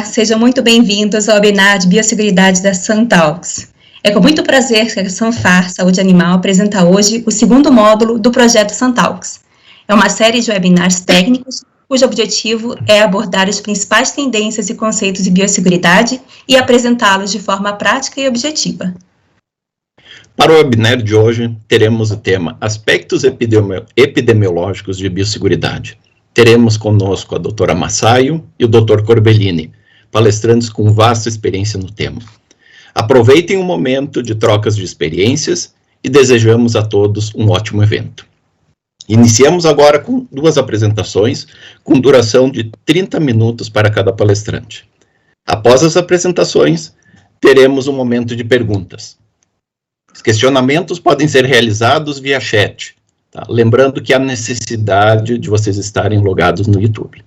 sejam muito bem-vindos ao webinar de Biosseguridade da Santalks. É com muito prazer que a Sanfar Saúde Animal apresenta hoje o segundo módulo do projeto Santalks. É uma série de webinars técnicos cujo objetivo é abordar as principais tendências e conceitos de biosseguridade e apresentá-los de forma prática e objetiva. Para o webinar de hoje, teremos o tema Aspectos epidemiológicos de biosseguridade. Teremos conosco a doutora Massaio e o doutor Corbellini, palestrantes com vasta experiência no tema. Aproveitem o momento de trocas de experiências e desejamos a todos um ótimo evento. Iniciamos agora com duas apresentações, com duração de 30 minutos para cada palestrante. Após as apresentações, teremos um momento de perguntas. Os questionamentos podem ser realizados via chat, tá? Lembrando que há necessidade de vocês estarem logados no YouTube.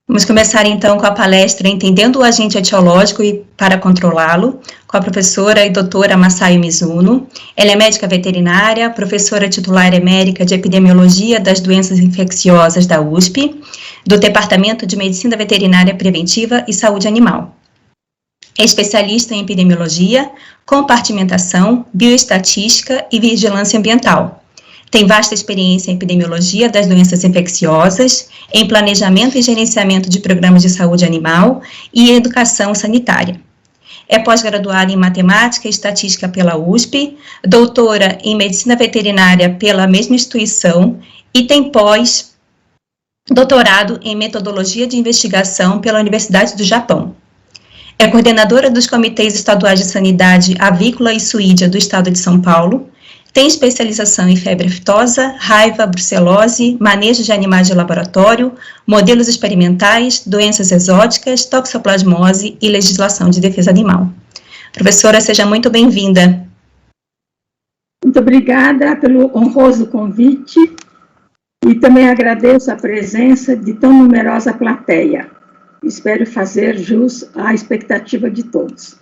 Vamos começar então com a palestra Entendendo o Agente Etiológico e para Controlá-lo, com a professora e doutora Massaio Mizuno. Ela é médica veterinária, professora titular emérita de Epidemiologia das Doenças Infecciosas da USP, do Departamento de Medicina Veterinária Preventiva e Saúde Animal. É especialista em epidemiologia, compartimentação, bioestatística e vigilância ambiental. Tem vasta experiência em epidemiologia das doenças infecciosas, em planejamento e gerenciamento de programas de saúde animal e educação sanitária. É pós-graduada em matemática e estatística pela USP, doutora em medicina veterinária pela mesma instituição e tem pós-doutorado em metodologia de investigação pela Universidade do Japão. É coordenadora dos Comitês Estaduais de Sanidade Avícola e Suídia do Estado de São Paulo, tem especialização em febre aftosa, raiva, brucelose, manejo de animais de laboratório, modelos experimentais, doenças exóticas, toxoplasmose e legislação de defesa animal. Professora, seja muito bem-vinda. Muito obrigada pelo honroso convite e também agradeço a presença de tão numerosa plateia. Espero fazer jus à expectativa de todos.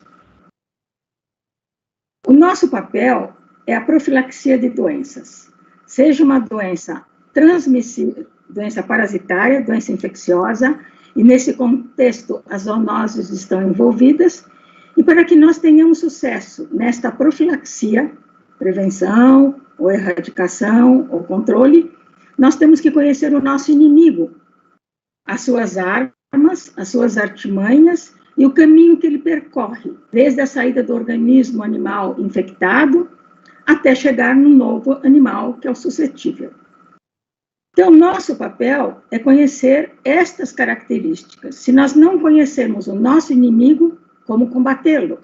O nosso papel é a profilaxia de doenças, seja uma doença transmissível, doença parasitária, doença infecciosa, e nesse contexto as zoonoses estão envolvidas, e para que nós tenhamos sucesso nesta profilaxia, prevenção, ou erradicação, ou controle, nós temos que conhecer o nosso inimigo, as suas armas, as suas artimanhas e o caminho que ele percorre, desde a saída do organismo animal infectado até chegar no novo animal, que é o suscetível. Então, nosso papel é conhecer estas características. Se nós não conhecermos o nosso inimigo, como combatê-lo?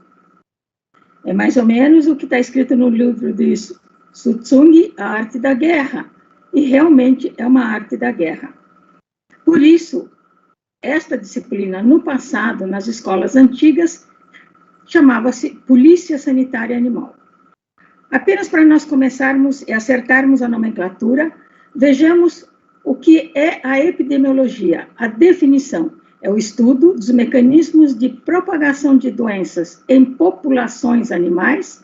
É mais ou menos o que está escrito no livro de Sun Tzu, A Arte da Guerra, e realmente é uma arte da guerra. Por isso, esta disciplina, no passado, nas escolas antigas, chamava-se Polícia Sanitária Animal. Apenas para nós começarmos e acertarmos a nomenclatura, vejamos o que é a epidemiologia. A definição é o estudo dos mecanismos de propagação de doenças em populações animais,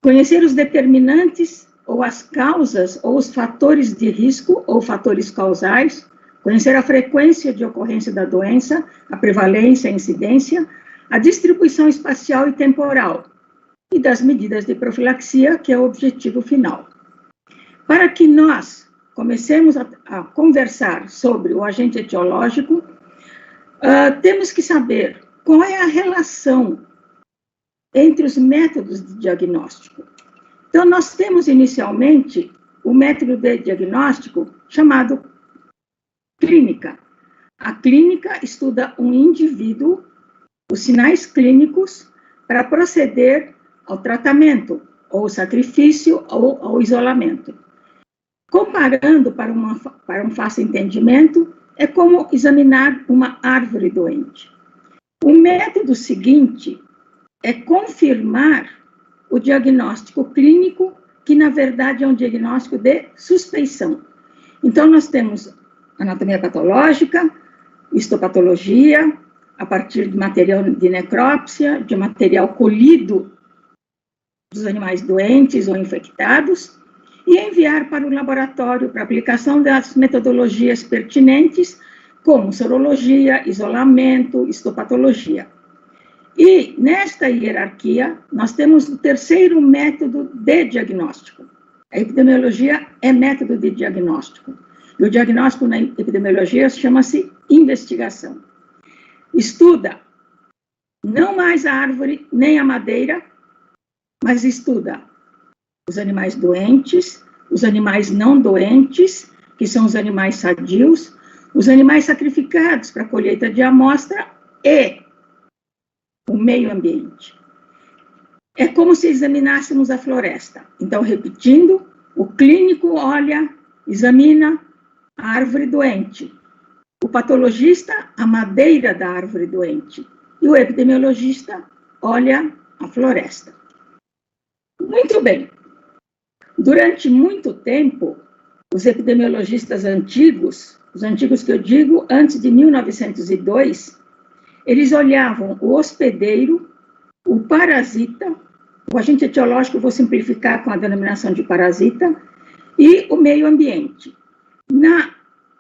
conhecer os determinantes ou as causas ou os fatores de risco ou fatores causais, conhecer a frequência de ocorrência da doença, a prevalência, a incidência, a distribuição espacial e temporal, e das medidas de profilaxia, que é o objetivo final. Para que nós comecemos a conversar sobre o agente etiológico, temos que saber qual é a relação entre os métodos de diagnóstico. Então, nós temos inicialmente o método de diagnóstico chamado clínica. A clínica estuda um indivíduo, os sinais clínicos, para proceder ao tratamento, ou sacrifício, ou ao isolamento. Comparando para um fácil entendimento, é como examinar uma árvore doente. O método seguinte é confirmar o diagnóstico clínico, que na verdade é um diagnóstico de suspeição. Então, nós temos anatomia patológica, histopatologia, a partir de material de necrópsia, de material colhido dos animais doentes ou infectados, e enviar para o laboratório para aplicação das metodologias pertinentes, como sorologia, isolamento, histopatologia. E, nesta hierarquia, nós temos o terceiro método de diagnóstico. A epidemiologia é método de diagnóstico. E o diagnóstico na epidemiologia chama-se investigação. Estuda não mais a árvore nem a madeira, mas estuda os animais doentes, os animais não doentes, que são os animais sadios, os animais sacrificados para a colheita de amostra e o meio ambiente. É como se examinássemos a floresta. Então, repetindo, o clínico olha, examina a árvore doente, o patologista, a madeira da árvore doente, e o epidemiologista olha a floresta. Muito bem. Durante muito tempo, os epidemiologistas antigos, os antigos que eu digo, antes de 1902, eles olhavam o hospedeiro, o parasita, o agente etiológico, vou simplificar com a denominação de parasita, e o meio ambiente.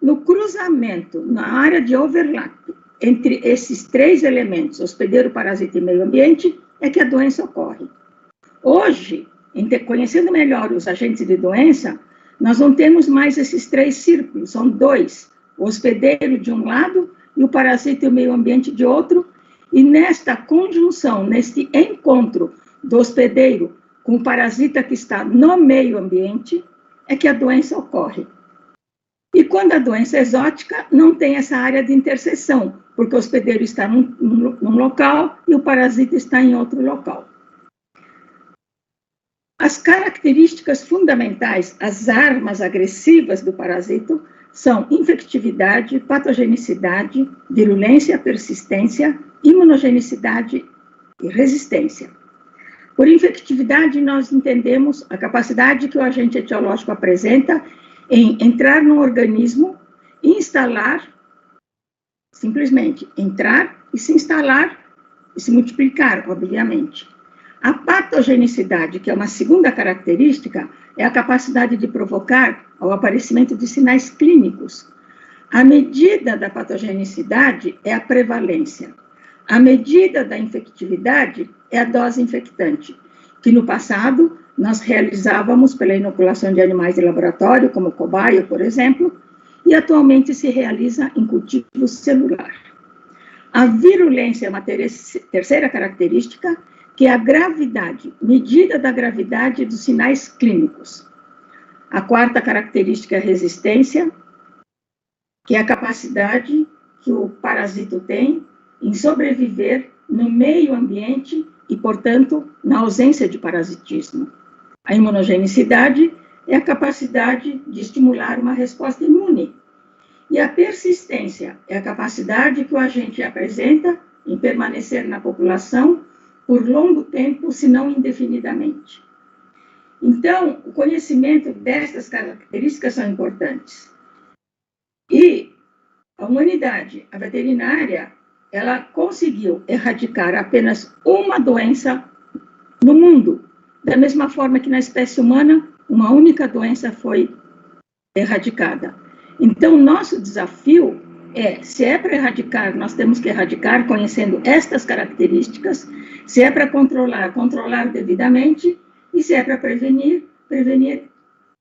No cruzamento, na área de overlap entre esses três elementos, hospedeiro, parasita e meio ambiente, é que a doença ocorre. Hoje, conhecendo melhor os agentes de doença, nós não temos mais esses três círculos, são dois, o hospedeiro de um lado e o parasita e o meio ambiente de outro, e nesta conjunção, neste encontro do hospedeiro com o parasita que está no meio ambiente, é que a doença ocorre. E quando a doença é exótica, não tem essa área de interseção, porque o hospedeiro está num local e o parasita está em outro local. As características fundamentais, as armas agressivas do parasito, são infectividade, patogenicidade, virulência, persistência, imunogenicidade e resistência. Por infectividade, nós entendemos a capacidade que o agente etiológico apresenta em entrar no organismo e instalar, simplesmente entrar e se instalar e se multiplicar, obviamente. A patogenicidade, que é uma segunda característica, é a capacidade de provocar o aparecimento de sinais clínicos. A medida da patogenicidade é a prevalência. A medida da infectividade é a dose infectante, que no passado nós realizávamos pela inoculação de animais de laboratório, como cobaia, por exemplo, e atualmente se realiza em cultivo celular. A virulência é uma terceira característica, que é a gravidade, medida da gravidade dos sinais clínicos. A quarta característica é a resistência, que é a capacidade que o parasito tem em sobreviver no meio ambiente e, portanto, na ausência de parasitismo. A imunogenicidade é a capacidade de estimular uma resposta imune. E a persistência é a capacidade que o agente apresenta em permanecer na população por longo tempo, se não indefinidamente. Então, o conhecimento destas características são importantes. E a humanidade, a veterinária, ela conseguiu erradicar apenas uma doença no mundo, da mesma forma que na espécie humana, uma única doença foi erradicada. Então, nosso desafio é, se é para erradicar, nós temos que erradicar conhecendo estas características, se é para controlar, controlar devidamente, e se é para prevenir, prevenir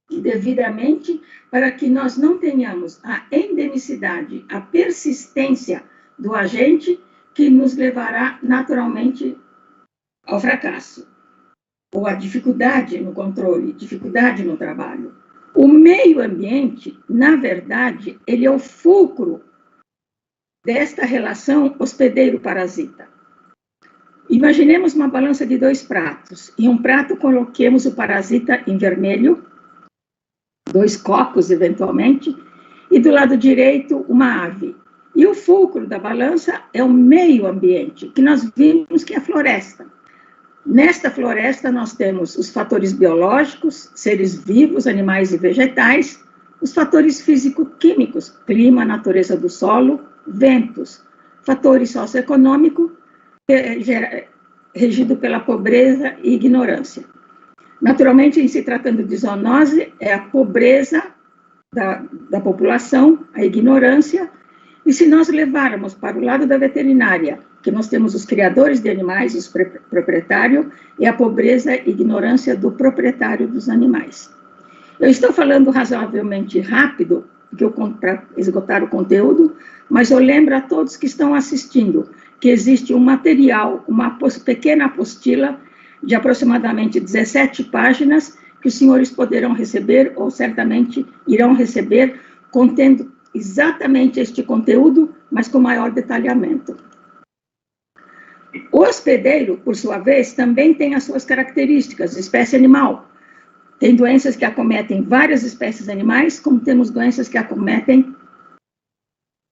devidamente, para que nós não tenhamos a endemicidade, a persistência do agente que nos levará naturalmente ao fracasso, ou à dificuldade no controle, dificuldade no trabalho. O meio ambiente, na verdade, ele é o fulcro desta relação hospedeiro-parasita. Imaginemos uma balança de dois pratos. Em um prato coloquemos o parasita em vermelho, 2 cocos eventualmente, e do lado direito uma ave. E o fulcro da balança é o meio ambiente, que nós vimos que é a floresta. Nesta floresta nós temos os fatores biológicos, seres vivos, animais e vegetais, os fatores físico-químicos, clima, natureza do solo, ventos, fatores socioeconômicos, regido pela pobreza e ignorância. Naturalmente, em se tratando de zoonose, é a pobreza da população, a ignorância, E se nós levarmos para o lado da veterinária, que nós temos os criadores de animais, os proprietários, e a pobreza e ignorância do proprietário dos animais. Eu estou falando razoavelmente rápido, para esgotar o conteúdo, mas eu lembro a todos que estão assistindo que existe um material, uma pequena apostila de aproximadamente 17 páginas que os senhores poderão receber, ou certamente irão receber, contendo exatamente este conteúdo, mas com maior detalhamento. O hospedeiro, por sua vez, também tem as suas características, espécie animal. Tem doenças que acometem várias espécies animais, como temos doenças que acometem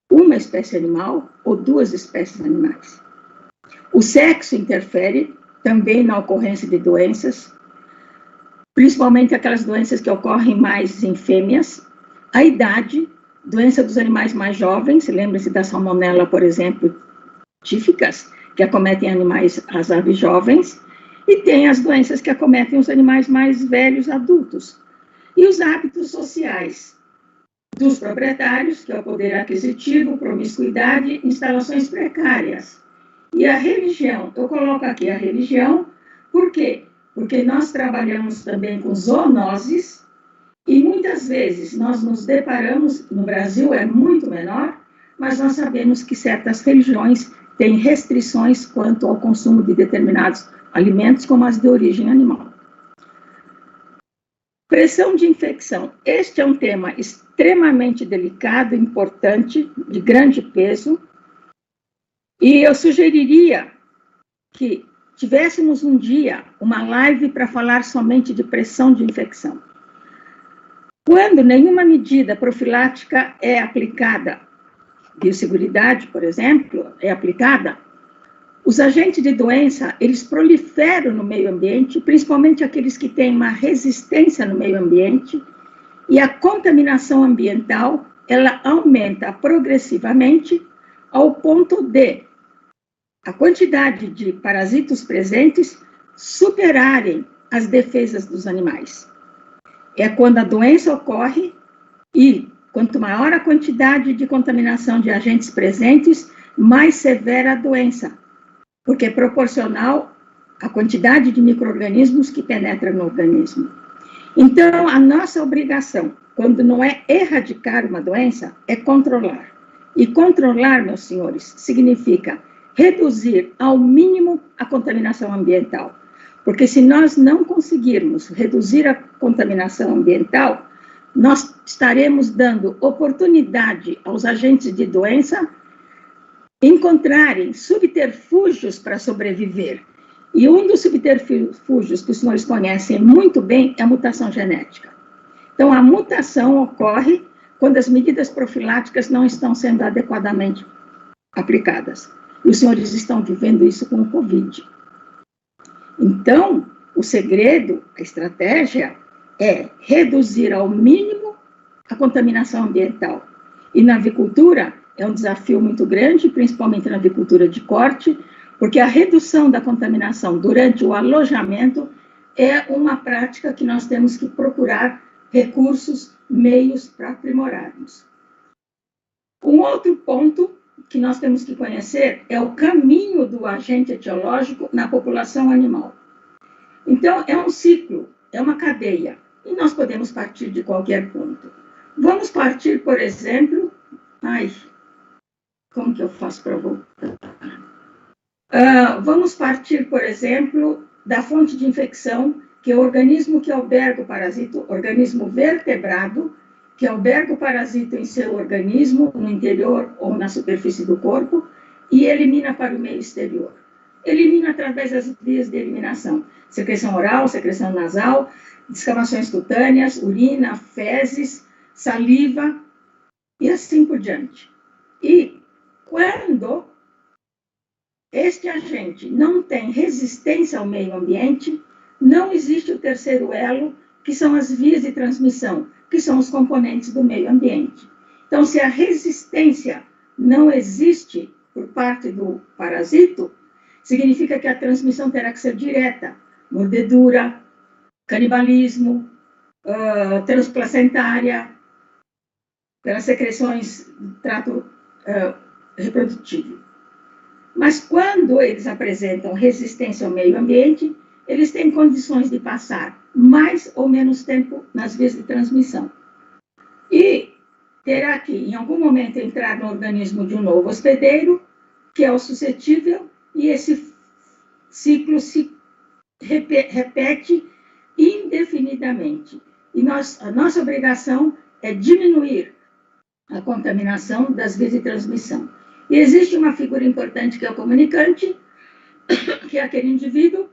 uma espécie animal ou duas espécies animais. O sexo interfere também na ocorrência de doenças, principalmente aquelas doenças que ocorrem mais em fêmeas. A idade, doença dos animais mais jovens, lembre-se da salmonela, por exemplo, tíficas, que acometem animais, as aves jovens, e tem as doenças que acometem os animais mais velhos, adultos. E os hábitos sociais dos proprietários, que é o poder aquisitivo, promiscuidade, instalações precárias. E a religião, eu coloco aqui a religião, por quê? Porque nós trabalhamos também com zoonoses, e muitas vezes nós nos deparamos, no Brasil é muito menor, mas nós sabemos que certas religiões têm restrições quanto ao consumo de determinados alimentos, como as de origem animal. Pressão de infecção. Este é um tema extremamente delicado, importante, de grande peso, e eu sugeriria que tivéssemos um dia uma live para falar somente de pressão de infecção. Quando nenhuma medida profilática é aplicada, biosseguridade, por exemplo, é aplicada, os agentes de doença, eles proliferam no meio ambiente, principalmente aqueles que têm uma resistência no meio ambiente, e a contaminação ambiental, ela aumenta progressivamente ao ponto de a quantidade de parasitos presentes superarem as defesas dos animais. É quando a doença ocorre e, quanto maior a quantidade de contaminação de agentes presentes, mais severa a doença, porque é proporcional à quantidade de micro-organismos que penetram no organismo. Então, a nossa obrigação, quando não é erradicar uma doença, é controlar. E controlar, meus senhores, significa reduzir ao mínimo a contaminação ambiental. Porque se nós não conseguirmos reduzir a contaminação ambiental, nós estaremos dando oportunidade aos agentes de doença encontrarem subterfúgios para sobreviver. E um dos subterfúgios que os senhores conhecem muito bem é a mutação genética. Então, a mutação ocorre quando as medidas profiláticas não estão sendo adequadamente aplicadas. E os senhores estão vivendo isso com o Covid. Então, o segredo, a estratégia, é reduzir ao mínimo a contaminação ambiental. E na avicultura, é um desafio muito grande, principalmente na avicultura de corte, porque a redução da contaminação durante o alojamento é uma prática que nós temos que procurar recursos, meios para aprimorarmos. Um outro ponto que nós temos que conhecer é o caminho do agente etiológico na população animal. Então, é um ciclo, é uma cadeia, e nós podemos partir de qualquer ponto. Vamos partir, por exemplo... como que eu faço para voltar? Vamos partir, por exemplo, da fonte de infecção, que é o organismo que alberga o parasito, organismo vertebrado, que alberga o parasito em seu organismo, no interior ou na superfície do corpo, e elimina para o meio exterior. Elimina através das vias de eliminação, secreção oral, secreção nasal, descamações cutâneas, urina, fezes, saliva, e assim por diante. E quando este agente não tem resistência ao meio ambiente, não existe o terceiro elo, que são as vias de transmissão, que são os componentes do meio ambiente. Então, se a resistência não existe por parte do parasito, significa que a transmissão terá que ser direta, mordedura, canibalismo, transplacentária, pelas secreções do trato reprodutivo. Mas quando eles apresentam resistência ao meio ambiente, eles têm condições de passar mais ou menos tempo nas vias de transmissão. E terá que, em algum momento, entrar no organismo de um novo hospedeiro, que é o suscetível, e esse ciclo se repete indefinidamente. E a nossa obrigação é diminuir a contaminação das vias de transmissão. E existe uma figura importante que é o comunicante, que é aquele indivíduo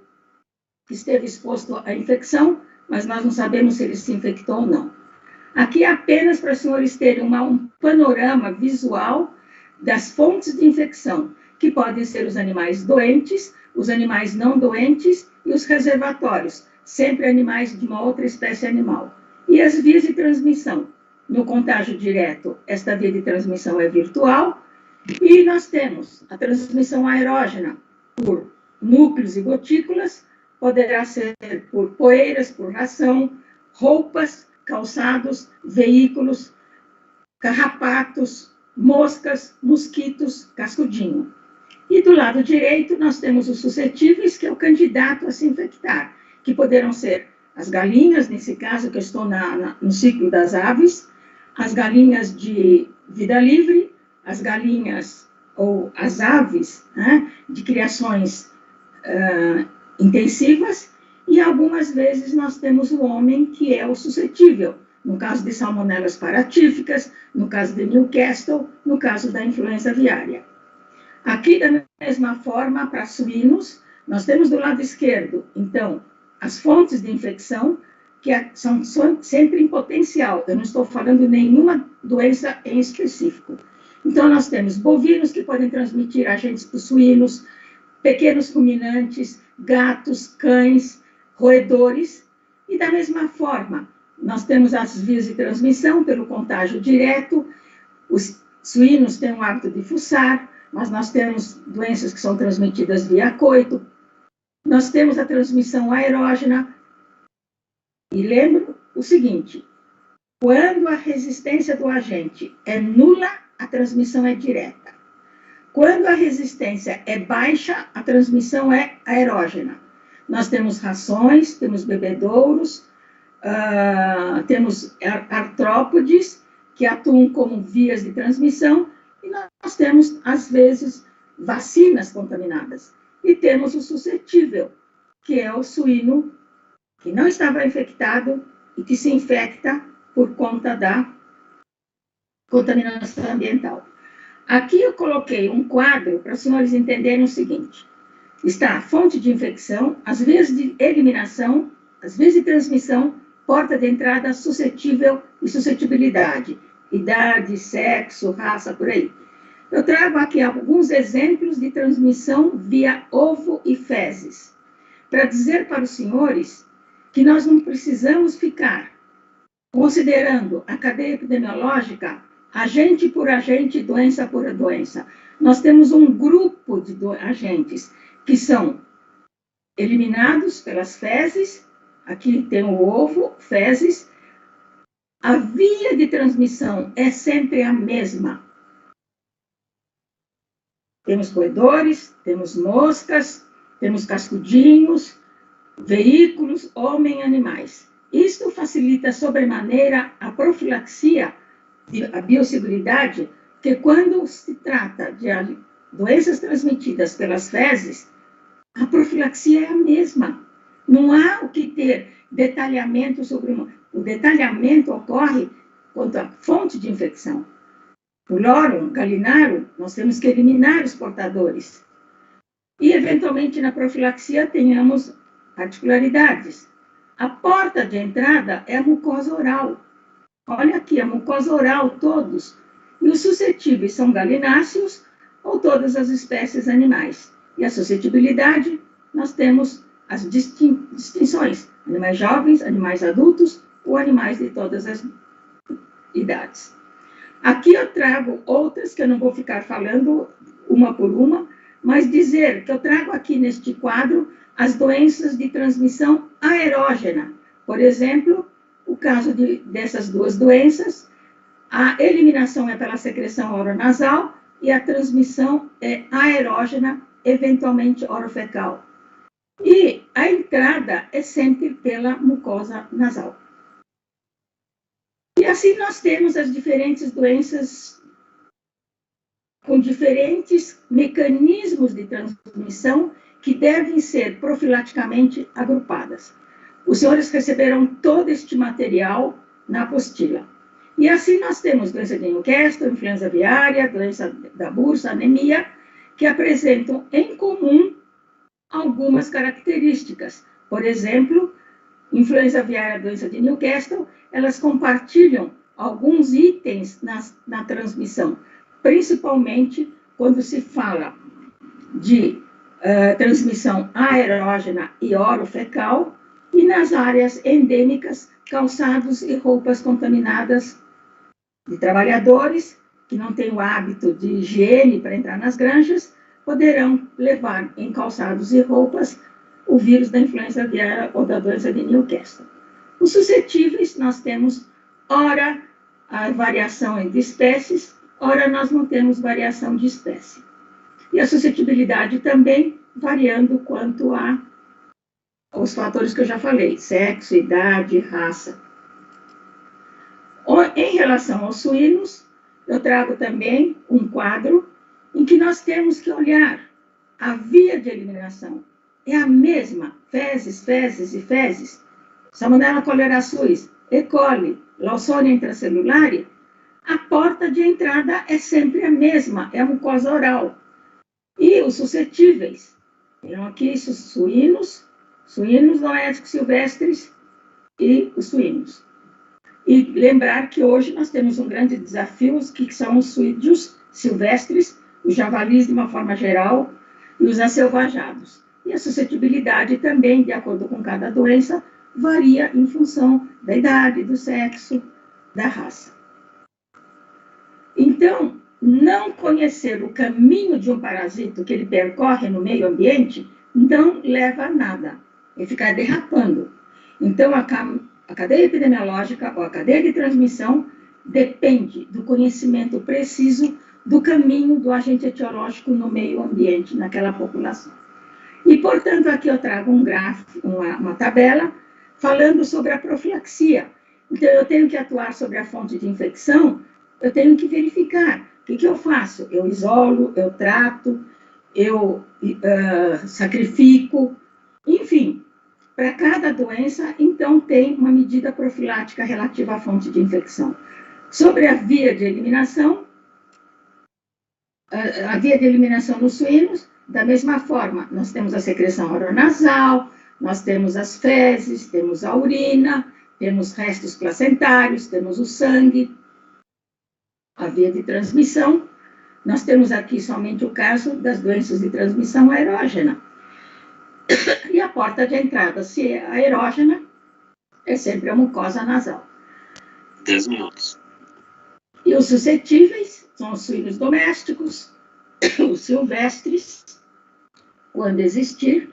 que esteve exposto à infecção, mas nós não sabemos se ele se infectou ou não. Aqui é apenas para os senhores terem um panorama visual das fontes de infecção, que podem ser os animais doentes, os animais não doentes e os reservatórios, sempre animais de uma outra espécie animal. E as vias de transmissão. No contágio direto, esta via de transmissão é virtual, e nós temos a transmissão aerógena por núcleos e gotículas, poderá ser por poeiras, por ração, roupas, calçados, veículos, carrapatos, moscas, mosquitos, cascudinho. E do lado direito, nós temos os suscetíveis, que é o candidato a se infectar, que poderão ser as galinhas, nesse caso que eu estou no ciclo das aves, as galinhas de vida livre, as galinhas ou as aves, né, de criações intensivas, e algumas vezes nós temos o homem que é o suscetível, no caso de salmonelas paratíficas, no caso de Newcastle, no caso da influenza aviária. Aqui, da mesma forma, para suínos, nós temos do lado esquerdo, então, as fontes de infecção, que são sempre em potencial, eu não estou falando de nenhuma doença em específico. Então, nós temos bovinos que podem transmitir agentes para os suínos, pequenos ruminantes, gatos, cães, roedores, e da mesma forma, nós temos as vias de transmissão pelo contágio direto, os suínos têm o hábito de fuçar, mas nós temos doenças que são transmitidas via coito, nós temos a transmissão aerógena, e lembro o seguinte, quando a resistência do agente é nula, a transmissão é direta. Quando a resistência é baixa, a transmissão é aerógena. Nós temos rações, temos bebedouros, temos artrópodes, que atuam como vias de transmissão, e nós temos, às vezes, vacinas contaminadas. E temos o suscetível, que é o suíno que não estava infectado e que se infecta por conta da contaminação ambiental. Aqui eu coloquei um quadro para os senhores entenderem o seguinte. Está a fonte de infecção, as vias de eliminação, as vias de transmissão, porta de entrada suscetível e suscetibilidade, idade, sexo, raça, por aí. Eu trago aqui alguns exemplos de transmissão via ovo e fezes, para dizer para os senhores que nós não precisamos ficar considerando a cadeia epidemiológica agente por agente, doença por doença. Nós temos um grupo de agentes que são eliminados pelas fezes, aqui tem o ovo, fezes, a via de transmissão é sempre a mesma. Temos roedores, temos moscas, temos cascudinhos, veículos, homem e animais. Isto facilita sobremaneira a profilaxia, a biosseguridade, que quando se trata de doenças transmitidas pelas fezes, a profilaxia é a mesma. Não há o que ter detalhamento sobre o detalhamento ocorre quanto à fonte de infecção. O Lorum, Gallinarum, nós temos que eliminar os portadores. E, eventualmente, na profilaxia, tenhamos particularidades. A porta de entrada é a mucosa oral. Olha aqui, a mucosa oral, todos. E os suscetíveis são galináceos ou todas as espécies animais. E a suscetibilidade, nós temos as distinções. Animais jovens, animais adultos ou animais de todas as idades. Aqui eu trago outras que eu não vou ficar falando uma por uma, mas dizer que eu trago aqui neste quadro as doenças de transmissão aerógena. Por exemplo, o caso dessas duas doenças, a eliminação é pela secreção oronasal, e a transmissão é aerógena, eventualmente orofecal. E a entrada é sempre pela mucosa nasal. E assim nós temos as diferentes doenças com diferentes mecanismos de transmissão que devem ser profilaticamente agrupadas. Os senhores receberam todo este material na apostila. E assim nós temos doença de Newcastle, influenza aviária, doença da bursa, anemia, que apresentam em comum algumas características. Por exemplo, influenza aviária, doença de Newcastle, elas compartilham alguns itens na transmissão, principalmente quando se fala de transmissão aerógena e orofecal, e nas áreas endêmicas, calçados e roupas contaminadas de trabalhadores que não têm o hábito de higiene para entrar nas granjas, poderão levar em calçados e roupas o vírus da influenza aviária ou da doença de Newcastle. Os suscetíveis, nós temos, ora, a variação entre espécies, ora, nós não temos variação de espécie. E a suscetibilidade também variando quanto aos fatores que eu já falei, sexo, idade, raça. Em relação aos suínos, eu trago também um quadro em que nós temos que olhar a via de eliminação. É a mesma, fezes, fezes e fezes. Salmonella cholerae-suis, E. coli, Lawsonia intracelulare, a porta de entrada é sempre a mesma, é a mucosa oral. E os suscetíveis, então aqui suínos noéticos silvestres e os suínos. E lembrar que hoje nós temos um grande desafio, que são os suídeos silvestres, os javalis de uma forma geral, e os acelvajados. E a suscetibilidade também, de acordo com cada doença, varia em função da idade, do sexo, da raça. Então, não conhecer o caminho de um parasito que ele percorre no meio ambiente não leva a nada, é ficar derrapando. Então, a cadeia epidemiológica ou a cadeia de transmissão depende do conhecimento preciso do caminho do agente etiológico no meio ambiente, naquela população. E, portanto, aqui eu trago um gráfico, uma tabela, falando sobre a profilaxia. Então, eu tenho que atuar sobre a fonte de infecção, eu tenho que verificar. O que eu faço? Eu isolo, eu trato, eu sacrifico, enfim. Para cada doença, então, tem uma medida profilática relativa à fonte de infecção. Sobre a via de eliminação, a via de eliminação nos suínos, da mesma forma, nós temos a secreção oronasal, nós temos as fezes, temos a urina, temos restos placentários, temos o sangue. A via de transmissão, nós temos aqui somente o caso das doenças de transmissão aerógena. E a porta de entrada, se é aerógena, é sempre a mucosa nasal. 10 minutos. E os suscetíveis são os suínos domésticos, os silvestres, quando existir,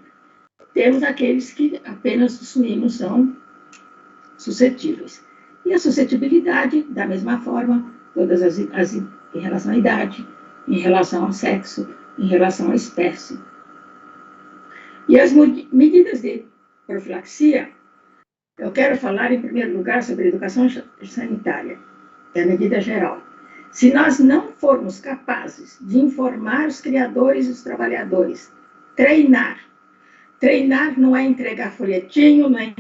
temos aqueles que apenas os suínos são suscetíveis. E a suscetibilidade, da mesma forma, todas em relação à idade, em relação ao sexo, em relação à espécie. E as medidas de profilaxia, eu quero falar, em primeiro lugar, sobre educação sanitária, que é a medida geral. Se nós não formos capazes de informar os criadores e os trabalhadores, treinar não é entregar folhetinho, não é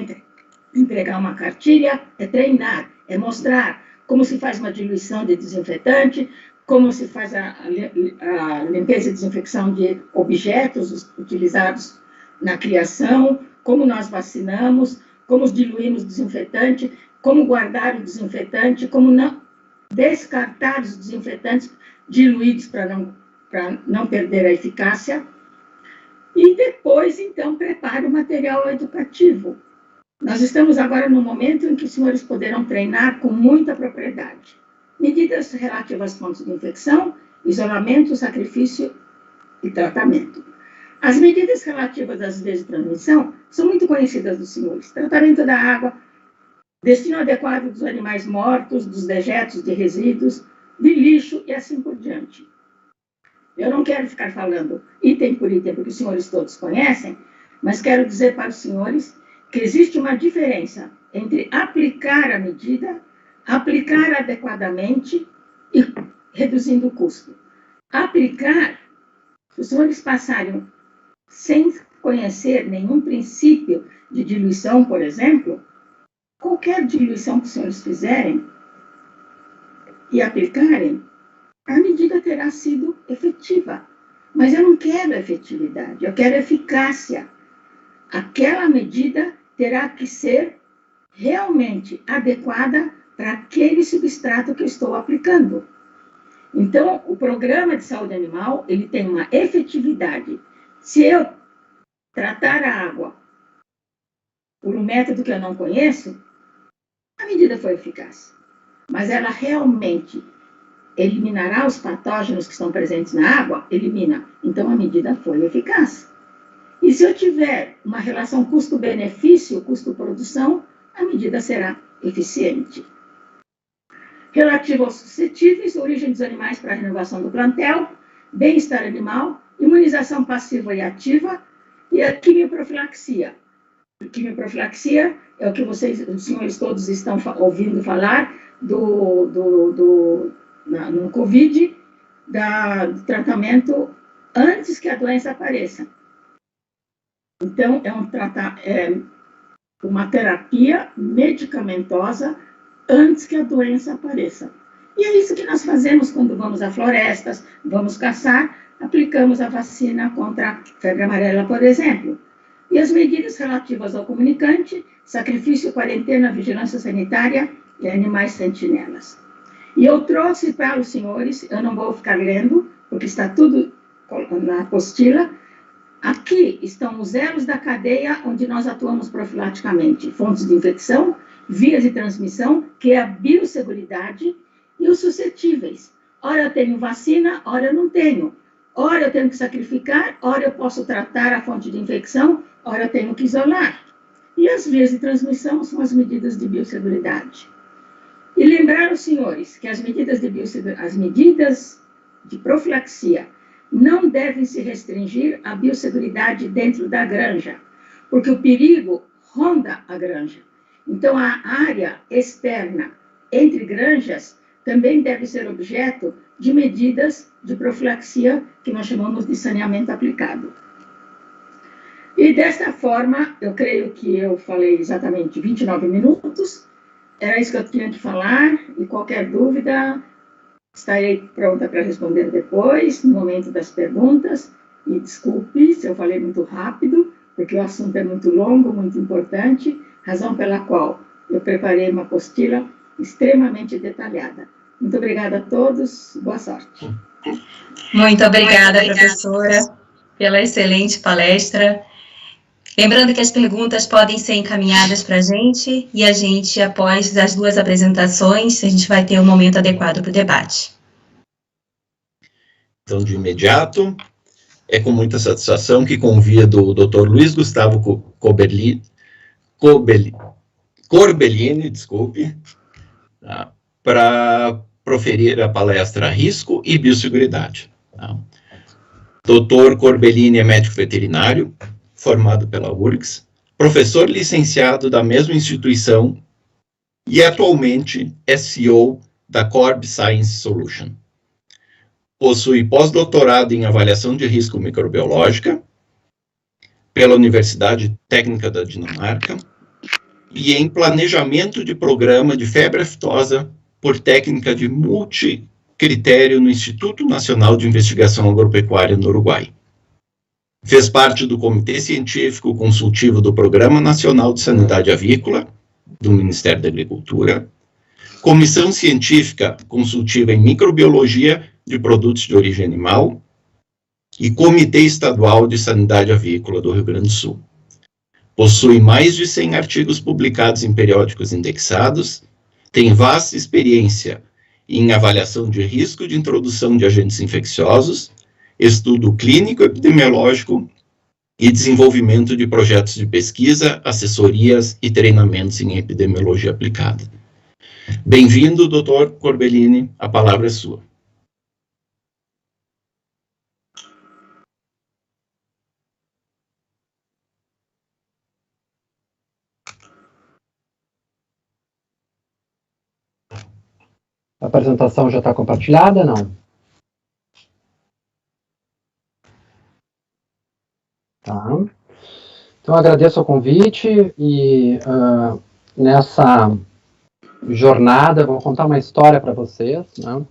entregar uma cartilha, é treinar, é mostrar como se faz uma diluição de desinfetante, como se faz a limpeza e desinfecção de objetos utilizados na criação, como nós vacinamos, como diluímos desinfetante, como guardar o desinfetante, como não descartar os desinfetantes diluídos para não perder a eficácia. E depois, então, prepare o material educativo. Nós estamos agora no momento em que os senhores poderão treinar com muita propriedade. Medidas relativas às fontes de infecção, isolamento, sacrifício e tratamento. As medidas relativas às vias de transmissão são muito conhecidas dos senhores. Tratamento da água, destino adequado dos animais mortos, dos dejetos de resíduos, de lixo e assim por diante. Eu não quero ficar falando item por item, porque os senhores todos conhecem, mas quero dizer para os senhores que existe uma diferença entre aplicar a medida, aplicar adequadamente e reduzindo o custo. Aplicar, se os senhores passarem sem conhecer nenhum princípio de diluição, por exemplo, qualquer diluição que os senhores fizerem e aplicarem, a medida terá sido efetiva. Mas eu não quero efetividade, eu quero eficácia. Aquela medida terá que ser realmente adequada para aquele substrato que eu estou aplicando. Então, o programa de saúde animal, ele tem uma efetividade. Se eu tratar a água por um método que eu não conheço, a medida foi eficaz. Mas ela realmente eliminará os patógenos que estão presentes na água? Elimina. Então, a medida foi eficaz. E se eu tiver uma relação custo-benefício, custo-produção, a medida será eficiente. Relativo aos suscetíveis, origem dos animais para a renovação do plantel, bem-estar animal, imunização passiva e ativa e a quimioprofilaxia. Quimioprofilaxia é o que os senhores todos estão ouvindo falar no Covid, do tratamento antes que a doença apareça. Então, é uma terapia medicamentosa antes que a doença apareça. E é isso que nós fazemos quando vamos a florestas, vamos caçar, aplicamos a vacina contra a febre amarela, por exemplo. E as medidas relativas ao comunicante, sacrifício, quarentena, vigilância sanitária e animais sentinelas. E eu trouxe para os senhores, eu não vou ficar lendo, porque está tudo na apostila. Aqui estão os elos da cadeia onde nós atuamos profilaticamente, fontes de infecção, vias de transmissão, que é a biosseguridade, e os suscetíveis. Ora eu tenho vacina, ora eu não tenho. Ora eu tenho que sacrificar, ora eu posso tratar a fonte de infecção, ora eu tenho que isolar. E as vias de transmissão são as medidas de biosseguridade. E lembrar os senhores que as medidas de profilaxia não devem se restringir à biosseguridade dentro da granja, porque o perigo ronda a granja. Então, a área externa entre granjas também deve ser objeto de medidas de profilaxia que nós chamamos de saneamento aplicado. E desta forma, eu creio que eu falei exatamente 29 minutos, era isso que eu tinha que falar, e qualquer dúvida, estarei pronta para responder depois, no momento das perguntas, e desculpe se eu falei muito rápido, porque o assunto é muito longo, muito importante, razão pela qual eu preparei uma apostila extremamente detalhada. Muito obrigada a todos, boa sorte. Muito obrigada, professora, pela excelente palestra. Lembrando que as perguntas podem ser encaminhadas para a gente, e a gente, após as duas apresentações, a gente vai ter um momento adequado para o debate. Então, de imediato, é com muita satisfação que convido o Dr. Luiz Gustavo Corbellini, tá, para proferir a palestra Risco e Biosseguridade. Tá. Dr. Corbellini é médico veterinário, formado pela URGS, professor licenciado da mesma instituição e atualmente é CEO da Corb Science Solution. Possui pós-doutorado em avaliação de risco microbiológica pela Universidade Técnica da Dinamarca e em planejamento de programa de febre aftosa por técnica de multicritério no Instituto Nacional de Investigação Agropecuária no Uruguai. Fez parte do Comitê Científico Consultivo do Programa Nacional de Sanidade Avícola, do Ministério da Agricultura, Comissão Científica Consultiva em Microbiologia de Produtos de Origem Animal e Comitê Estadual de Sanidade Avícola do Rio Grande do Sul. Possui mais de 100 artigos publicados em periódicos indexados, tem vasta experiência em avaliação de risco de introdução de agentes infecciosos, estudo clínico epidemiológico e desenvolvimento de projetos de pesquisa, assessorias e treinamentos em epidemiologia aplicada. Bem-vindo, Dr. Corbellini, a palavra é sua. A apresentação já está compartilhada, não? Tá. Então, agradeço o convite e nessa jornada, vou contar uma história para vocês, né,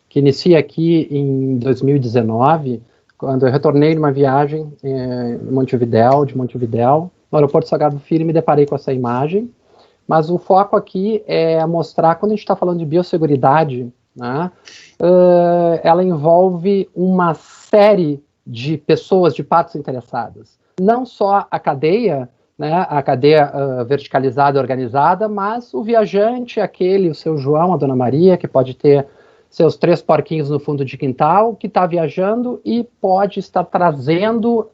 que inicia aqui em 2019, quando eu retornei numa viagem de Montevidéu, no aeroporto Salgado Filho, me deparei com essa imagem, mas o foco aqui é mostrar, quando a gente está falando de biosseguridade, né, ela envolve uma série de pessoas, de partes interessadas. Não só a cadeia, né, a cadeia verticalizada e organizada, mas o viajante, o seu João, a Dona Maria, que pode ter seus 3 porquinhos no fundo de quintal, que está viajando e pode estar trazendo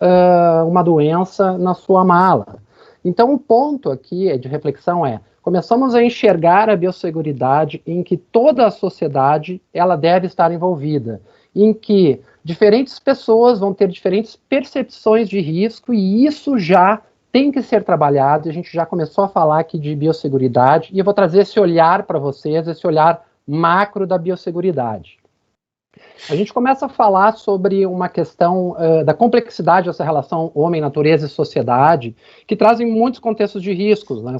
uma doença na sua mala. Então, o ponto aqui de reflexão começamos a enxergar a biosseguridade em que toda a sociedade ela deve estar envolvida, em que diferentes pessoas vão ter diferentes percepções de risco, e isso já tem que ser trabalhado. A gente já começou a falar aqui de biosseguridade, e eu vou trazer esse olhar para vocês, esse olhar macro da biosseguridade. A gente começa a falar sobre uma questão da complexidade dessa relação homem, natureza e sociedade, que trazem muitos contextos de riscos, né?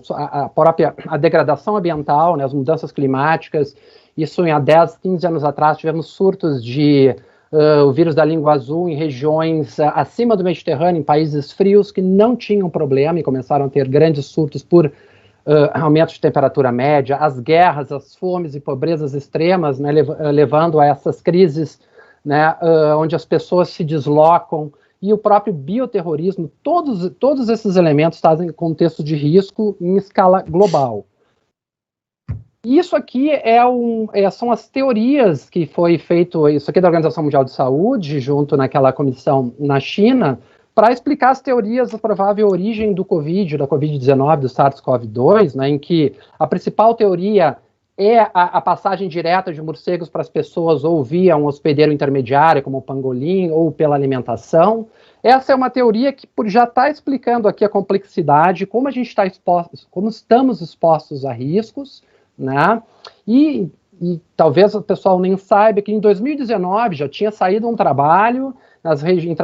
A degradação ambiental, né? As mudanças climáticas. Isso há 10, 15 anos atrás tivemos surtos de o vírus da língua azul em regiões acima do Mediterrâneo, em países frios que não tinham problema e começaram a ter grandes surtos por aumento de temperatura média, as guerras, as fomes e pobrezas extremas, né, levando a essas crises, né, onde as pessoas se deslocam, e o próprio bioterrorismo. Todos esses elementos trazem contexto de risco em escala global. Isso aqui são as teorias que foi feito, isso aqui é da Organização Mundial de Saúde, junto naquela comissão na China, para explicar as teorias da provável origem do Covid, da Covid-19, do SARS-CoV-2, né, em que a principal teoria é a passagem direta de morcegos para as pessoas, ou via um hospedeiro intermediário, como o pangolim, ou pela alimentação. Essa é uma teoria que já está explicando aqui a complexidade, como a gente está exposto, como estamos expostos a riscos, né? E talvez o pessoal nem saiba que em 2019 já tinha saído um trabalho em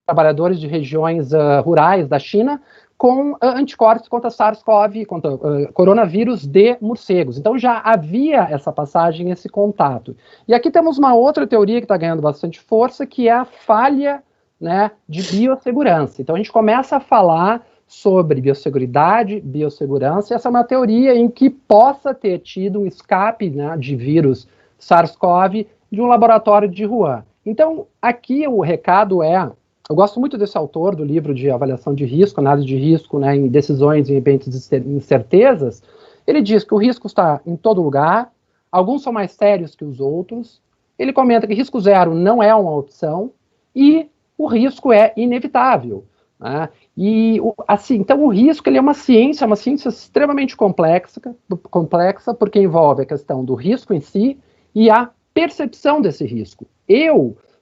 trabalhadores de regiões rurais da China com anticorpos contra SARS-CoV, contra coronavírus de morcegos. Então já havia essa passagem, esse contato. E aqui temos uma outra teoria que está ganhando bastante força, que é a falha, né, de biossegurança. Então a gente começa a falar sobre biosseguridade, biossegurança, e essa é uma teoria em que possa ter tido um escape, né, de vírus SARS-CoV de um laboratório de Wuhan. Então, aqui o recado eu gosto muito desse autor do livro de avaliação de risco, análise de risco, né, em decisões em ambientes de incertezas. Ele diz que o risco está em todo lugar, alguns são mais sérios que os outros. Ele comenta que risco zero não é uma opção e o risco é inevitável, né? E assim, então o risco ele é uma ciência extremamente complexa, porque envolve a questão do risco em si e a percepção desse risco.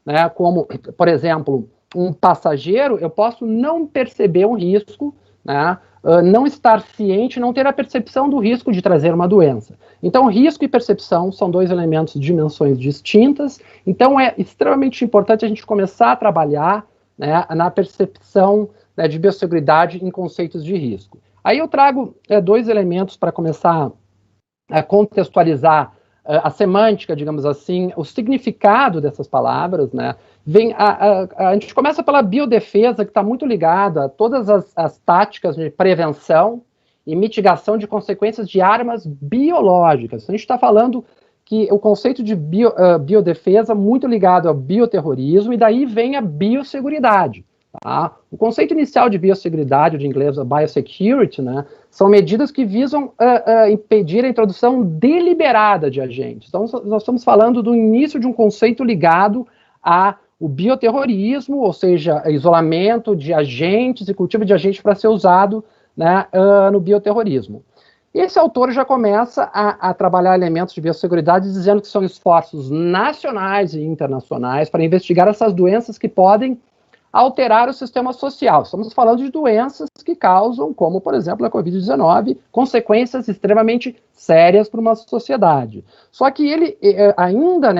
Né, como, por exemplo, um passageiro, eu posso não perceber um risco, né, não estar ciente, não ter a percepção do risco de trazer uma doença. Então, risco e percepção são 2 elementos de dimensões distintas, então é extremamente importante a gente começar a trabalhar, né, na percepção, né, de biosseguridade em conceitos de risco. Aí eu trago 2 elementos para começar a contextualizar a semântica, digamos assim, o significado dessas palavras, né? A gente começa pela biodefesa, que está muito ligada a todas as táticas de prevenção e mitigação de consequências de armas biológicas. A gente está falando que o conceito de biodefesa muito ligado ao bioterrorismo, e daí vem a biosseguridade. Tá? O conceito inicial de biosseguridade, de inglês, a biosecurity, né, são medidas que visam impedir a introdução deliberada de agentes. Então, nós estamos falando do início de um conceito ligado ao bioterrorismo, ou seja, isolamento de agentes e cultivo de agentes para ser usado, né, no bioterrorismo. Esse autor já começa a trabalhar elementos de biosseguridade, dizendo que são esforços nacionais e internacionais para investigar essas doenças que podem alterar o sistema social. Estamos falando de doenças que causam, como, por exemplo, a Covid-19, consequências extremamente sérias para uma sociedade. Só que ele, ainda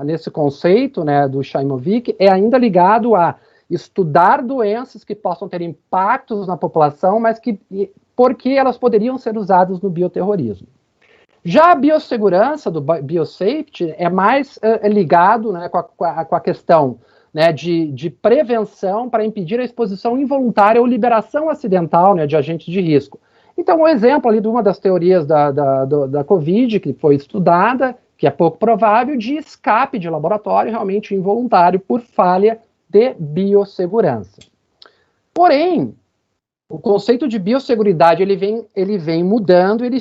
nesse conceito, né, do Shaimovic, é ainda ligado a estudar doenças que possam ter impactos na população, mas porque elas poderiam ser usadas no bioterrorismo. Já a biossegurança, do biosafety, é mais ligado, né, com a questão, né, de prevenção para impedir a exposição involuntária ou liberação acidental, né, de agentes de risco. Então, um exemplo ali de uma das teorias da Covid, que foi estudada, que é pouco provável, de escape de laboratório realmente involuntário por falha de biossegurança. Porém, o conceito de biosseguridade ele vem mudando, ele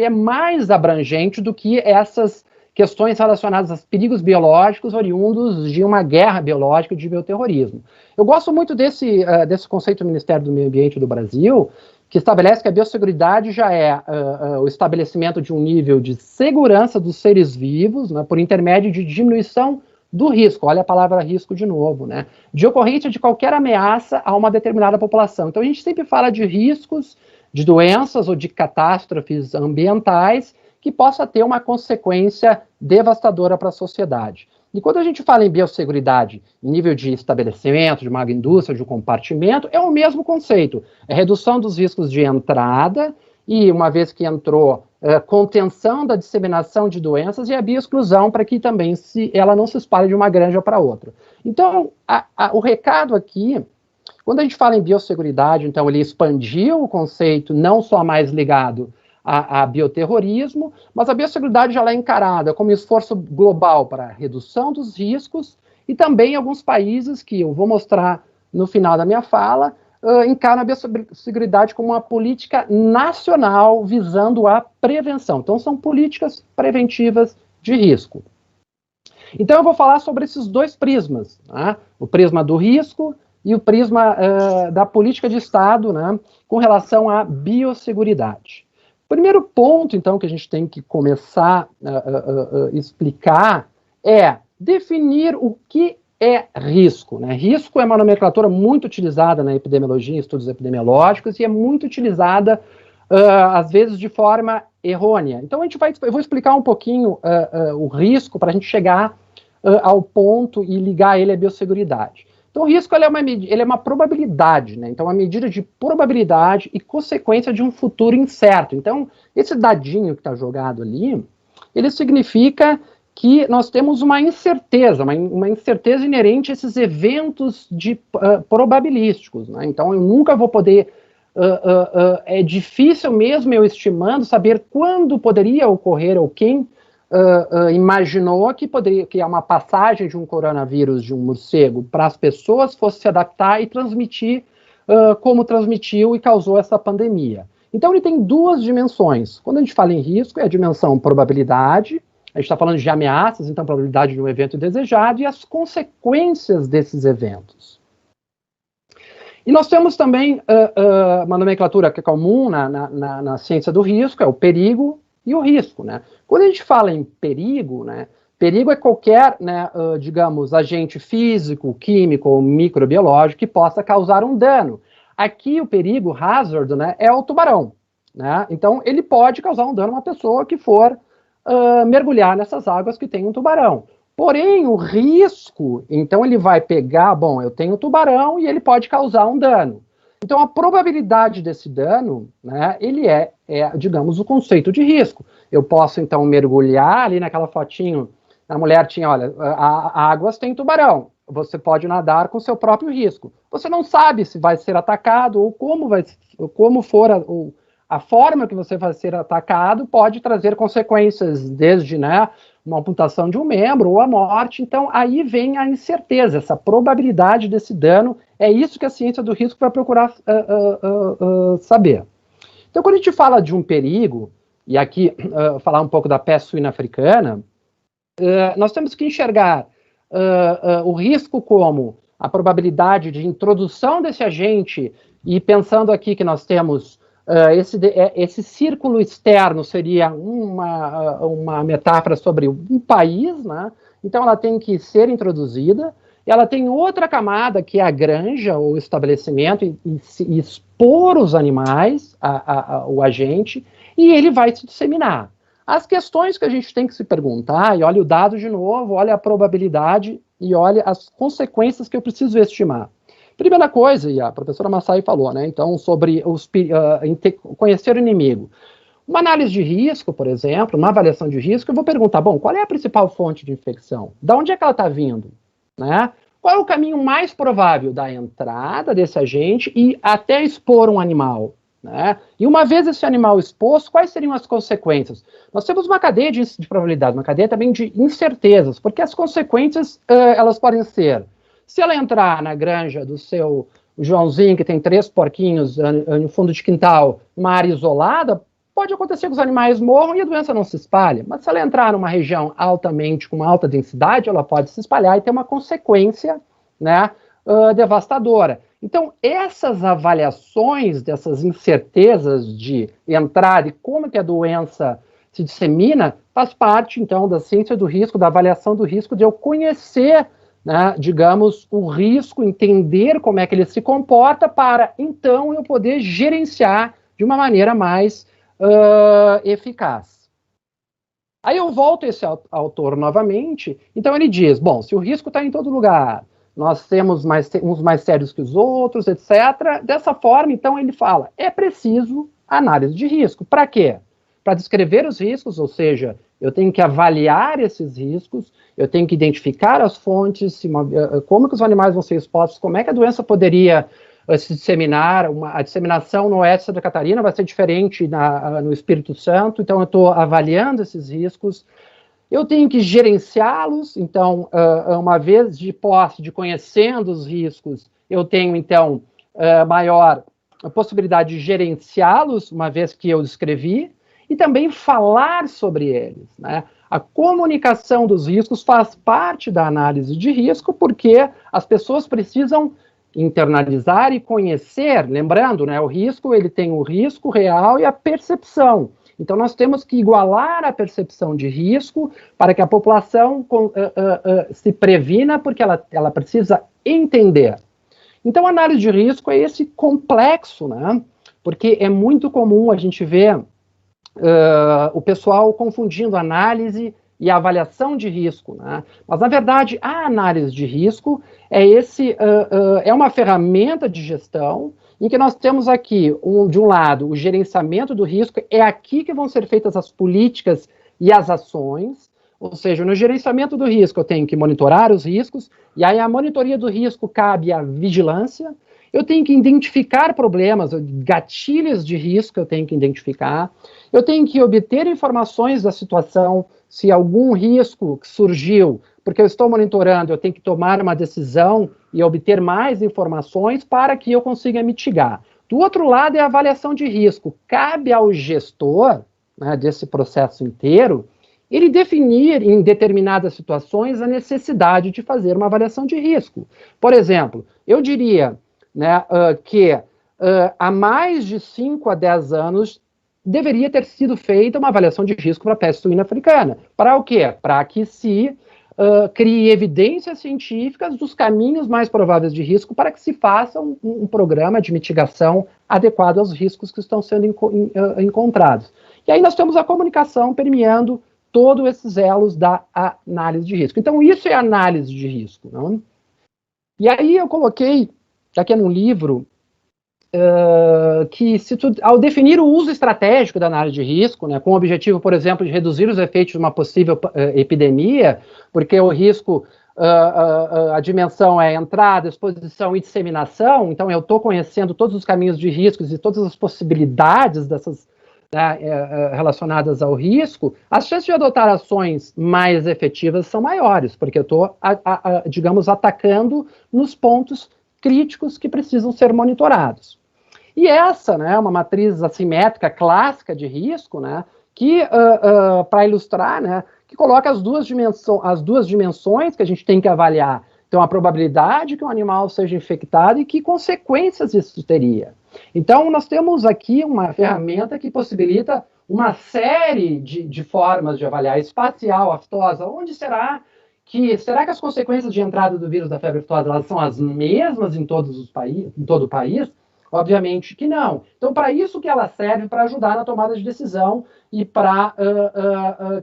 é mais abrangente do que essas questões relacionadas aos perigos biológicos oriundos de uma guerra biológica de bioterrorismo. Eu gosto muito desse conceito do Ministério do Meio Ambiente do Brasil, que estabelece que a biosseguridade já é o estabelecimento de um nível de segurança dos seres vivos, né, por intermédio de diminuição do risco, olha a palavra risco de novo, né, de ocorrência de qualquer ameaça a uma determinada população. Então a gente sempre fala de riscos, de doenças ou de catástrofes ambientais que possa ter uma consequência devastadora para a sociedade. E quando a gente fala em biosseguridade, em nível de estabelecimento, de uma indústria, de um compartimento, é o mesmo conceito. É redução dos riscos de entrada e, uma vez que entrou, contenção da disseminação de doenças e a bioexclusão para que também ela não se espalhe de uma granja para outra. Então, o recado aqui, quando a gente fala em biosseguridade, então ele expandiu o conceito não só mais ligado a bioterrorismo, mas a biosseguridade já é encarada como esforço global para a redução dos riscos e também alguns países, que eu vou mostrar no final da minha fala, encaram a biosseguridade como uma política nacional visando a prevenção. Então, são políticas preventivas de risco. Então, eu vou falar sobre esses dois prismas, né? O prisma do risco e o prisma da política de Estado, né, com relação à biosseguridade. O primeiro ponto, então, que a gente tem que começar a explicar é definir o que é risco, né? Risco é uma nomenclatura muito utilizada na epidemiologia, em estudos epidemiológicos, e é muito utilizada, às vezes, de forma errônea. Então, eu vou explicar um pouquinho o risco para a gente chegar ao ponto e ligar ele à biosseguridade. Então, o risco ele é uma probabilidade, né? Então, a medida de probabilidade e consequência de um futuro incerto. Então, esse dadinho que está jogado ali, ele significa que nós temos uma incerteza, uma incerteza inerente a esses eventos probabilísticos, né? Então, eu nunca vou poder, é difícil mesmo eu estimando saber quando poderia ocorrer ou quem imaginou que uma passagem de um coronavírus de um morcego para as pessoas fosse se adaptar e transmitir como transmitiu e causou essa pandemia. Então, ele tem duas dimensões. Quando a gente fala em risco, é a dimensão probabilidade. A gente está falando de ameaças, então probabilidade de um evento indesejado e as consequências desses eventos. E nós temos também uma nomenclatura que é comum na ciência do risco, é o perigo e o risco, né? Quando a gente fala em perigo, né, perigo é qualquer, né, digamos, agente físico, químico ou microbiológico que possa causar um dano. Aqui o perigo, hazard, né, é o tubarão, né? Então ele pode causar um dano a uma pessoa que for mergulhar nessas águas que tem um tubarão. Porém, o risco, então ele vai pegar, bom, eu tenho um tubarão e ele pode causar um dano. Então, a probabilidade desse dano, né, ele é, digamos, o conceito de risco. Eu posso, então, mergulhar ali naquela fotinho, a mulher tinha, olha, águas tem tubarão, você pode nadar com seu próprio risco. Você não sabe se vai ser atacado ou como for a forma que você vai ser atacado pode trazer consequências, desde, né, uma amputação de um membro ou a morte. Então, aí vem a incerteza, essa probabilidade desse dano. É isso que a ciência do risco vai procurar saber. Então, quando a gente fala de um perigo, e aqui falar um pouco da peste suína africana, nós temos que enxergar o risco como a probabilidade de introdução desse agente, e pensando aqui que nós temos esse círculo externo seria uma metáfora sobre um país, né? Então ela tem que ser introduzida. ela tem outra camada, que é a granja, ou estabelecimento, e expor os animais, o agente, e ele vai se disseminar. As questões que a gente tem que se perguntar, e olha o dado de novo, olha a probabilidade, e olha as consequências que eu preciso estimar. Primeira coisa, e a professora Massaio falou, né, então, sobre conhecer o inimigo. Uma análise de risco, por exemplo, uma avaliação de risco, eu vou perguntar, bom, qual é a principal fonte de infecção? Da onde é que ela está vindo? Né? Qual é o caminho mais provável da entrada desse agente e até expor um animal? Né? E uma vez esse animal exposto, quais seriam as consequências? Nós temos uma cadeia de probabilidade, uma cadeia também de incertezas, porque as consequências, elas podem ser, se ela entrar na granja do seu Joãozinho, que tem 3 porquinhos no fundo de quintal, numa área isolada, pode acontecer que os animais morram e a doença não se espalha, mas se ela entrar numa região altamente, com uma alta densidade, ela pode se espalhar e ter uma consequência, né, devastadora. Então, essas avaliações dessas incertezas de entrada e como que a doença se dissemina, faz parte, então, da ciência do risco, da avaliação do risco, de eu conhecer, né, digamos, o risco, entender como é que ele se comporta, para, então, eu poder gerenciar de uma maneira mais eficaz. Aí eu volto a esse autor novamente, então ele diz, bom, se o risco está em todo lugar, nós temos uns mais sérios que os outros, etc. Dessa forma, então, ele fala, é preciso análise de risco. Para quê? Para descrever os riscos, ou seja, eu tenho que avaliar esses riscos, eu tenho que identificar as fontes, como que os animais vão ser expostos, como é que a doença poderia se disseminar, a disseminação no oeste de Santa Catarina vai ser diferente no Espírito Santo, então eu estou avaliando esses riscos, eu tenho que gerenciá-los, então, uma vez de posse, de conhecendo os riscos, eu tenho, então, maior possibilidade de gerenciá-los, uma vez que eu descrevi, e também falar sobre eles, né? A comunicação dos riscos faz parte da análise de risco, porque as pessoas precisam internalizar e conhecer, lembrando, né, o risco, ele tem o risco real e a percepção. Então, nós temos que igualar a percepção de risco para que a população se previna, porque ela precisa entender. Então, a análise de risco é esse complexo, né, porque é muito comum a gente ver o pessoal confundindo análise e avaliação de risco, né? Mas, na verdade, a análise de risco é uma ferramenta de gestão em que nós temos aqui, de um lado, o gerenciamento do risco, é aqui que vão ser feitas as políticas e as ações, ou seja, no gerenciamento do risco eu tenho que monitorar os riscos, e aí a monitoria do risco cabe à vigilância, eu tenho que identificar problemas, gatilhos de risco eu tenho que identificar, eu tenho que obter informações da situação, se algum risco surgiu, porque eu estou monitorando, eu tenho que tomar uma decisão e obter mais informações para que eu consiga mitigar. Do outro lado é a avaliação de risco. Cabe ao gestor, né, desse processo inteiro, ele definir em determinadas situações a necessidade de fazer uma avaliação de risco. Por exemplo, eu diria, né, que há mais de 5 a 10 anos deveria ter sido feita uma avaliação de risco para a peste suína africana. Para o quê? Para que se crie evidências científicas dos caminhos mais prováveis de risco para que se faça um programa de mitigação adequado aos riscos que estão sendo encontrados. E aí nós temos a comunicação permeando todos esses elos da análise de risco. Então, isso é análise de risco, não? E aí eu coloquei, aqui num livro, que ao definir o uso estratégico da análise de risco, né, com o objetivo, por exemplo, de reduzir os efeitos de uma possível epidemia, porque o risco, a dimensão é entrada, exposição e disseminação, então eu estou conhecendo todos os caminhos de riscos e todas as possibilidades dessas, né, relacionadas ao risco, as chances de adotar ações mais efetivas são maiores, porque eu estou, digamos, atacando nos pontos críticos que precisam ser monitorados. E essa, né, é uma matriz assimétrica clássica de risco, né, que, para ilustrar, né, que coloca as duas dimensões que a gente tem que avaliar. Então, a probabilidade que um animal seja infectado e que consequências isso teria. Então, nós temos aqui uma ferramenta que possibilita uma série de formas de avaliar espacial, aftosa, onde será que será que as consequências de entrada do vírus da febre aftosa elas são as mesmas em todos os países, em todo o país? Obviamente que não. Então, para isso que ela serve, para ajudar na tomada de decisão e para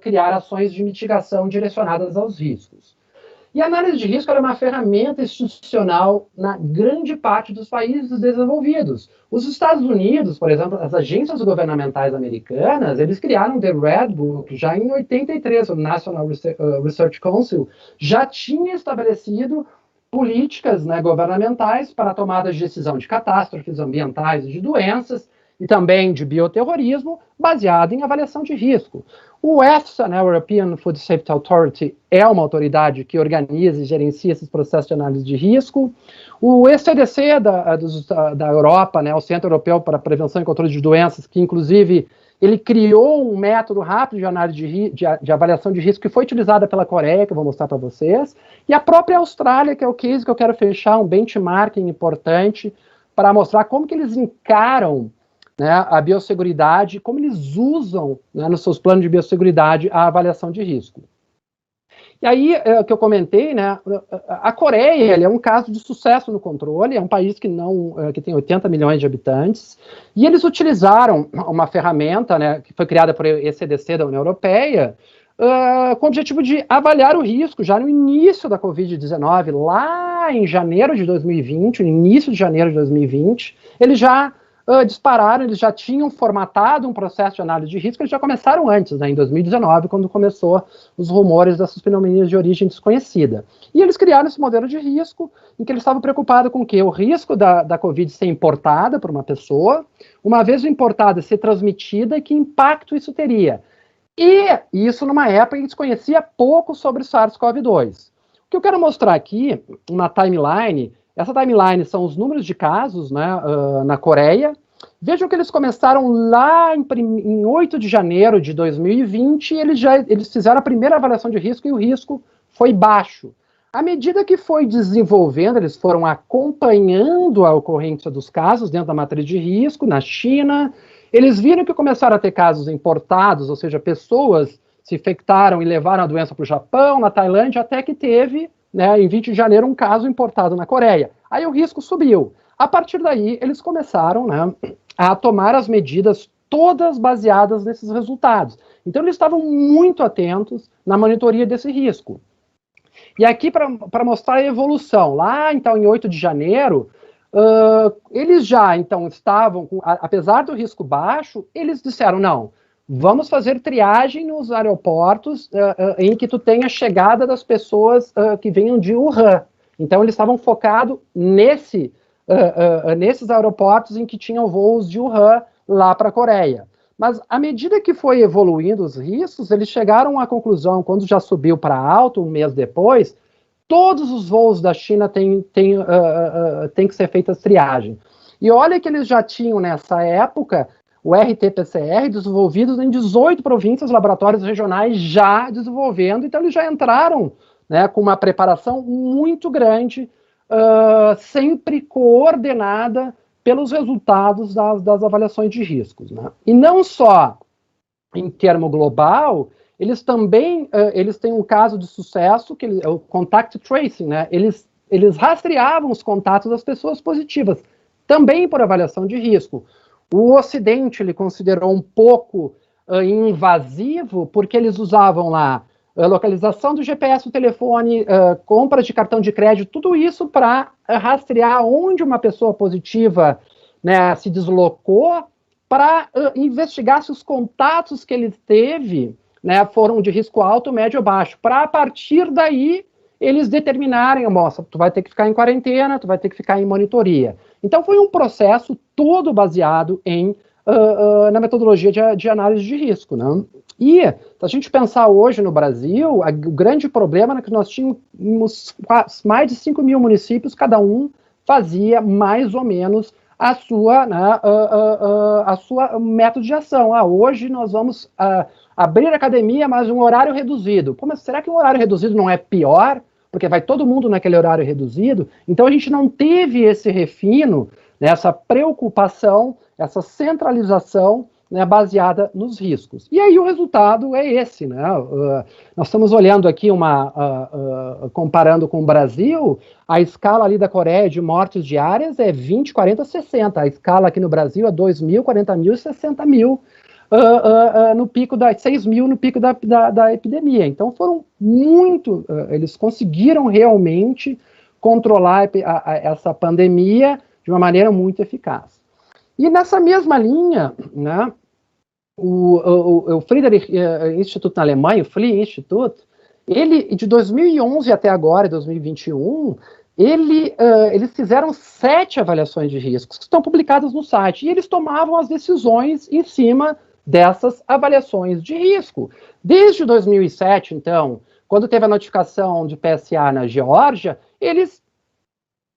criar ações de mitigação direcionadas aos riscos. E a análise de risco é uma ferramenta institucional na grande parte dos países desenvolvidos. Os Estados Unidos, por exemplo, as agências governamentais americanas, eles criaram The Red Book já em 83, o National Research Council já tinha estabelecido políticas, né, governamentais para a tomada de decisão de catástrofes ambientais e de doenças, e também de bioterrorismo, baseado em avaliação de risco. O EFSA, né, European Food Safety Authority, é uma autoridade que organiza e gerencia esses processos de análise de risco. O ECDC da Europa, né, o Centro Europeu para a Prevenção e Controle de Doenças, que inclusive ele criou um método rápido de análise de avaliação de risco que foi utilizada pela Coreia, que eu vou mostrar para vocês, e a própria Austrália, que é o case que eu quero fechar, um benchmarking importante para mostrar como que eles encaram, né, a biosseguridade, como eles usam, né, nos seus planos de biosseguridade a avaliação de risco. E aí, que eu comentei, né, a Coreia ele é um caso de sucesso no controle, é um país que tem 80 milhões de habitantes, e eles utilizaram uma ferramenta, né, que foi criada por ECDC da União Europeia, com o objetivo de avaliar o risco já no início da Covid-19, lá em janeiro de 2020, no início de janeiro de 2020, eles já dispararam, eles já tinham formatado um processo de análise de risco, eles já começaram antes, né, em 2019, quando começou os rumores dessas pneumonias de origem desconhecida. E eles criaram esse modelo de risco, em que eles estavam preocupados com o quê? O risco da Covid ser importada por uma pessoa, uma vez importada ser transmitida, e que impacto isso teria. E isso numa época em que se conhecia pouco sobre o SARS-CoV-2. O que eu quero mostrar aqui, uma timeline. Essa timeline são os números de casos, né, na Coreia. Vejam que eles começaram lá em 8 de janeiro de 2020 e eles fizeram a primeira avaliação de risco e o risco foi baixo. À medida que foi desenvolvendo, eles foram acompanhando a ocorrência dos casos dentro da matriz de risco, na China. Eles viram que começaram a ter casos importados, ou seja, pessoas se infectaram e levaram a doença para o Japão, na Tailândia, até que teve, né, em 20 de janeiro, um caso importado na Coreia. Aí o risco subiu. A partir daí, eles começaram, né, a tomar as medidas todas baseadas nesses resultados. Então, eles estavam muito atentos na monitoria desse risco. E aqui, para mostrar a evolução, lá, então, em 8 de janeiro, eles já, então, estavam, apesar do risco baixo, eles disseram, não, vamos fazer triagem nos aeroportos em que tu tenha chegada das pessoas que venham de Wuhan. Então, eles estavam focados nesses aeroportos em que tinham voos de Wuhan lá para a Coreia. Mas, à medida que foi evoluindo os riscos, eles chegaram à conclusão, quando já subiu para alto, um mês depois, todos os voos da China têm que ser feitas triagem. E olha que eles já tinham, nessa época, o RT-PCR desenvolvido em 18 províncias, laboratórios regionais já desenvolvendo, então eles já entraram, né, com uma preparação muito grande, sempre coordenada pelos resultados das avaliações de riscos, né? E não só em termo global, eles também eles têm um caso de sucesso, que é o contact tracing, né? Eles rastreavam os contatos das pessoas positivas, também por avaliação de risco. O Ocidente ele considerou um pouco invasivo, porque eles usavam lá localização do GPS do telefone, compras de cartão de crédito, tudo isso para rastrear onde uma pessoa positiva, né, se deslocou, para investigar se os contatos que ele teve, né, foram de risco alto, médio ou baixo, para a partir daí eles determinarem, moça, tu vai ter que ficar em quarentena, tu vai ter que ficar em monitoria. Então foi um processo todo baseado na metodologia de análise de risco, né? E, se a gente pensar hoje no Brasil, o grande problema é que nós tínhamos mais de 5 mil municípios, cada um fazia mais ou menos a sua método de ação. Hoje nós vamos abrir a academia, mas um horário reduzido. Pô, mas será que um horário reduzido não é pior? Porque vai todo mundo naquele horário reduzido? Então a gente não teve esse refino, né, essa preocupação, essa centralização né, baseada nos riscos. E aí o resultado é esse, né? Nós estamos olhando aqui comparando com o Brasil, a escala ali da Coreia de mortes diárias é 20, 40, 60. A escala aqui no Brasil é 2 mil, 40 mil e 60 mil. No pico 6 mil no pico da epidemia. Então foram muito, eles conseguiram realmente controlar essa pandemia de uma maneira muito eficaz. E nessa mesma linha, né, o Friedrich Institut na Alemanha, o FLI Institut, ele, de 2011 até agora, 2021, eles fizeram 7 avaliações de riscos, que estão publicadas no site, e eles tomavam as decisões em cima dessas avaliações de risco. Desde 2007, então, quando teve a notificação de PSA na Geórgia, eles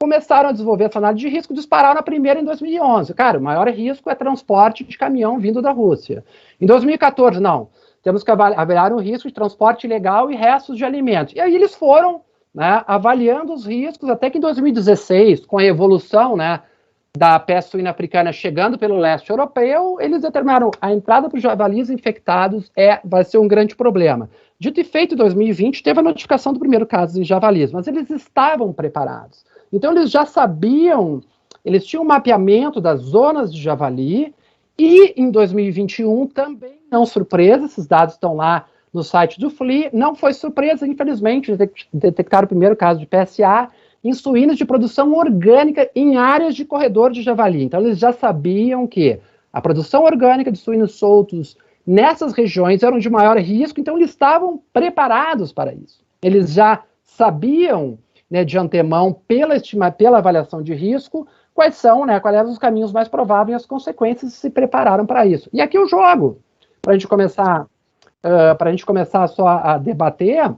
começaram a desenvolver essa análise de risco, dispararam a primeira em 2011. Cara, o maior risco é transporte de caminhão vindo da Rússia. Em 2014, não. Temos que avaliar o risco de transporte ilegal e restos de alimentos. E aí eles foram, né, avaliando os riscos, até que em 2016, com a evolução, né, da peste suína africana chegando pelo leste europeu, eles determinaram a entrada para os javalis infectados vai ser um grande problema. Dito e feito, em 2020, teve a notificação do primeiro caso em javalis, mas eles estavam preparados. Então, eles já sabiam, eles tinham um mapeamento das zonas de javali, e em 2021 também, não surpresa, esses dados estão lá no site do FLI, não foi surpresa, infelizmente, detectaram o primeiro caso de PSA em suínos de produção orgânica em áreas de corredor de javali. Então, eles já sabiam que a produção orgânica de suínos soltos nessas regiões eram de maior risco, então eles estavam preparados para isso. Eles já sabiam, né, de antemão, pela avaliação de risco, quais eram os caminhos mais prováveis e as consequências, se prepararam para isso. E aqui eu jogo, para a gente começar só a debater.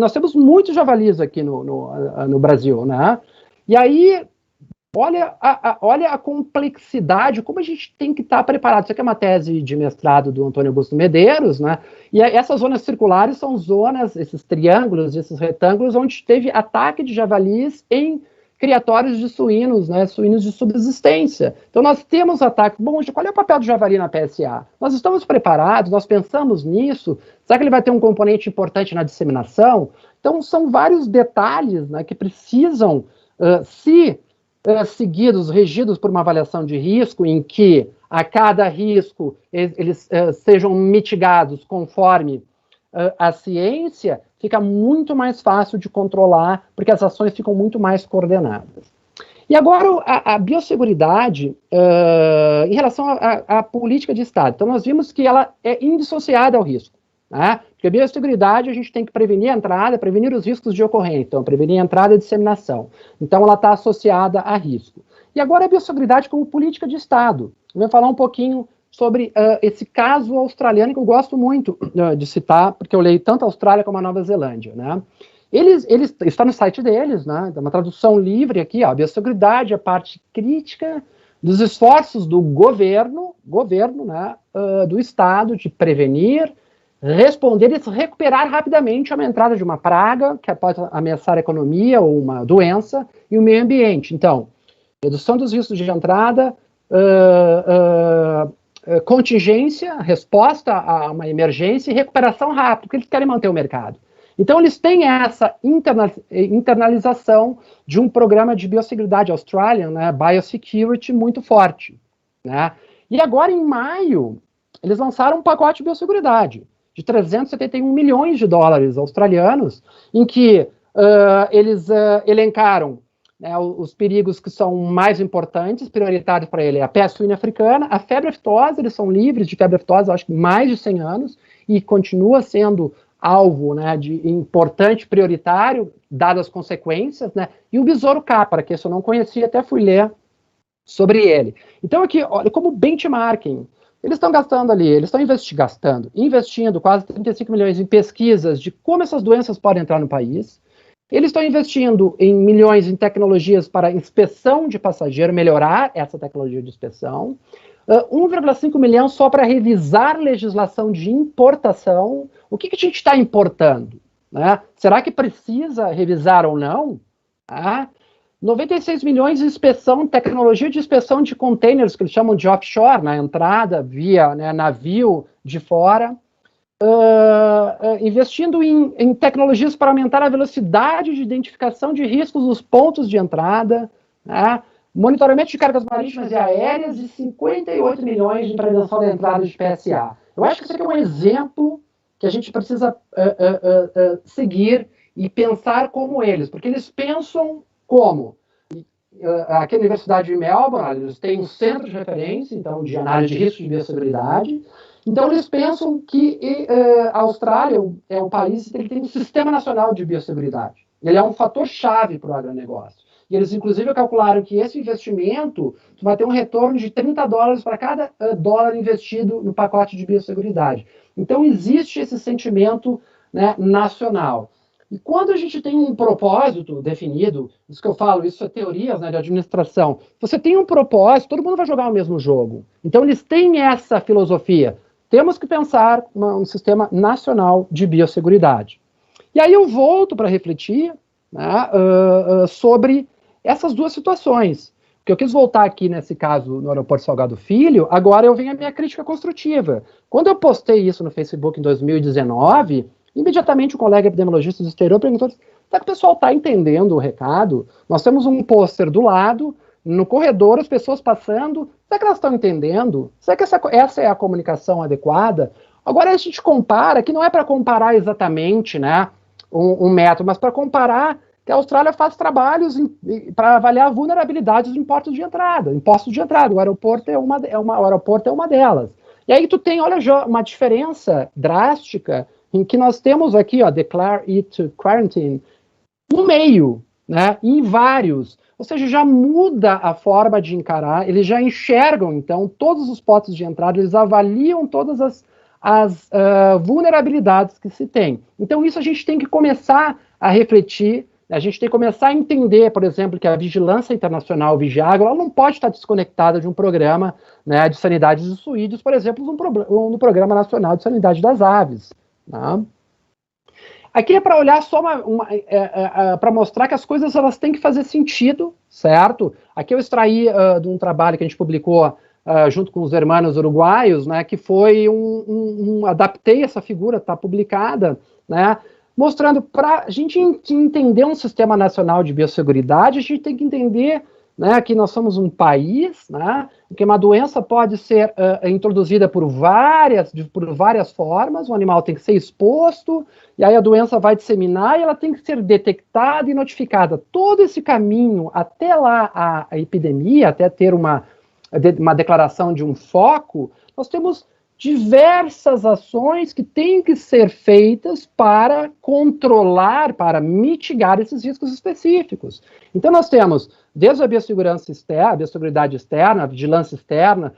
Nós temos muitos javalis aqui no Brasil, né? E aí, olha a complexidade, como a gente tem que estar preparado. Isso aqui é uma tese de mestrado do Antônio Augusto Medeiros, né? E essas zonas circulares são zonas, esses triângulos, esses retângulos, onde teve ataque de javalis em criatórios de suínos, né? Suínos de subsistência. Então nós temos ataques. Bom, qual é o papel do javali na PSA? Nós estamos preparados, nós pensamos nisso. Será que ele vai ter um componente importante na disseminação? Então são vários detalhes, né, que precisam seguidos, regidos por uma avaliação de risco, em que a cada risco eles sejam mitigados conforme a ciência, fica muito mais fácil de controlar, porque as ações ficam muito mais coordenadas. E agora a biosseguridade em relação à política de Estado. Então nós vimos que ela é indissociada ao risco, né? Porque a biosseguridade a gente tem que prevenir a entrada, prevenir os riscos de ocorrência, então prevenir a entrada e disseminação. Então ela está associada a risco. E agora a biosseguridade como política de Estado. Eu vou falar um pouquinho sobre esse caso australiano, que eu gosto muito de citar, porque eu leio tanto a Austrália como a Nova Zelândia, né? Eles está no site deles, né? Uma tradução livre aqui, ó, a biosseguridade é a parte crítica dos esforços do governo, né, do Estado de prevenir, responder e se recuperar rapidamente a uma entrada de uma praga que pode ameaçar a economia ou uma doença e o meio ambiente. Então, redução dos riscos de entrada, contingência, resposta a uma emergência e recuperação rápida, porque eles querem manter o mercado. Então, eles têm essa internalização de um programa de biosseguridade australiano, né, Biosecurity, muito forte, né? E agora, em maio, eles lançaram um pacote de biosseguridade de 371 milhões de dólares australianos, em que eles elencaram, né, os perigos que são mais importantes, prioritários para ele, a peste suína africana, a febre aftosa. Eles são livres de febre aftosa, acho que mais de 100 anos, e continua sendo alvo, né, de importante, prioritário, dadas as consequências, né, e o besouro capra, que esse eu não conhecia, até fui ler sobre ele. Então aqui, olha, como benchmarking, eles estão gastando ali, eles estão investindo quase 35 milhões em pesquisas de como essas doenças podem entrar no país. Eles estão investindo em milhões em tecnologias para inspeção de passageiro, melhorar essa tecnologia de inspeção. 1,5 milhão só para revisar legislação de importação. O que a gente está importando, né? Será que precisa revisar ou não? 96 milhões de inspeção, tecnologia de inspeção de containers, que eles chamam de offshore, na entrada, via navio de fora, investindo em tecnologias para aumentar a velocidade de identificação de riscos nos pontos de entrada, né? Monitoramento de cargas marítimas e aéreas e 58 milhões de prevenção da entrada de PSA. Eu acho que isso aqui é um exemplo que a gente precisa seguir e pensar como eles, porque eles pensam como? Aqui na Universidade de Melbourne, eles têm um centro de referência, então, de análise de risco de biosseguridade. Então, eles pensam que a Austrália é um país que tem um sistema nacional de biosseguridade. Ele é um fator-chave para o agronegócio. E eles, inclusive, calcularam que esse investimento vai ter um retorno de $30 para cada dólar investido no pacote de biosseguridade. Então, existe esse sentimento, né, nacional. E quando a gente tem um propósito definido, isso que eu falo, isso é teorias, né, de administração, você tem um propósito, todo mundo vai jogar o mesmo jogo. Então, eles têm essa filosofia. Temos que pensar um sistema nacional de biosseguridade. E aí eu volto para refletir, né, sobre essas duas situações. Porque eu quis voltar aqui, nesse caso, no Aeroporto Salgado Filho, agora eu venho a minha crítica construtiva. Quando eu postei isso no Facebook em 2019, imediatamente o colega epidemiologista do exterior perguntou: será que o pessoal está entendendo o recado? Nós temos um pôster do lado, no corredor, as pessoas passando, será que elas estão entendendo? Será que essa é a comunicação adequada? Agora a gente compara, que não é para comparar exatamente, né, um método, mas para comparar que a Austrália faz trabalhos para avaliar vulnerabilidades em portos de entrada. O aeroporto é uma delas. E aí tu tem, olha, uma diferença drástica em que nós temos aqui, ó, declare it quarantine, no meio, né, em vários. Ou seja, já muda a forma de encarar, eles já enxergam, então, todos os pontos de entrada, eles avaliam todas as vulnerabilidades que se tem. Então, isso a gente tem que começar a refletir, a gente tem que começar a entender, por exemplo, que a Vigilância Internacional Vigiagro, ela não pode estar desconectada de um programa, né, de sanidade dos suídeos, por exemplo, no Programa Nacional de Sanidade das Aves. Tá? Aqui é para olhar só para mostrar que as coisas elas têm que fazer sentido, certo? Aqui eu extraí de um trabalho que a gente publicou junto com os hermanos uruguaios, né, que foi adaptei essa figura, está publicada, né, mostrando para a gente entender um sistema nacional de biosseguridade, a gente tem que entender, né, que nós somos um país, né, que uma doença pode ser introduzida por várias formas, o animal tem que ser exposto, e aí a doença vai disseminar e ela tem que ser detectada e notificada. Todo esse caminho até lá a epidemia, até ter uma declaração de um foco, nós temos diversas ações que têm que ser feitas para controlar, para mitigar esses riscos específicos. Então nós temos, desde a biossegurança externa, a biosseguridade externa, a vigilância externa,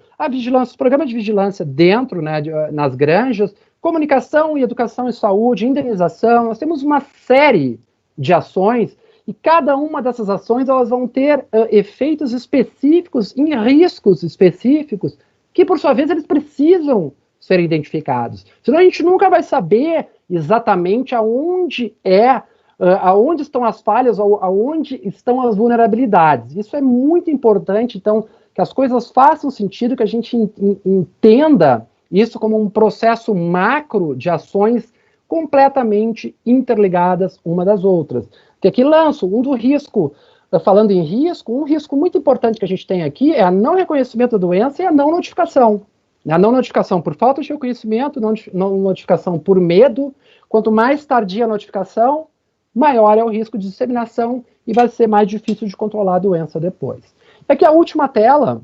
os programas de vigilância dentro, né, nas granjas, comunicação e educação e saúde, indenização, nós temos uma série de ações e cada uma dessas ações elas vão ter efeitos específicos em riscos específicos que, por sua vez, eles precisam ser identificados. Senão a gente nunca vai saber exatamente aonde estão as falhas, aonde estão as vulnerabilidades. Isso é muito importante, então, que as coisas façam sentido, que a gente entenda isso como um processo macro de ações completamente interligadas uma das outras. Que aqui lanço falando em risco, um risco muito importante que a gente tem aqui é a não reconhecimento da doença e a não notificação. A não notificação por falta de reconhecimento, não notificação por medo. Quanto mais tardia a notificação, maior é o risco de disseminação e vai ser mais difícil de controlar a doença depois. Aqui a última tela,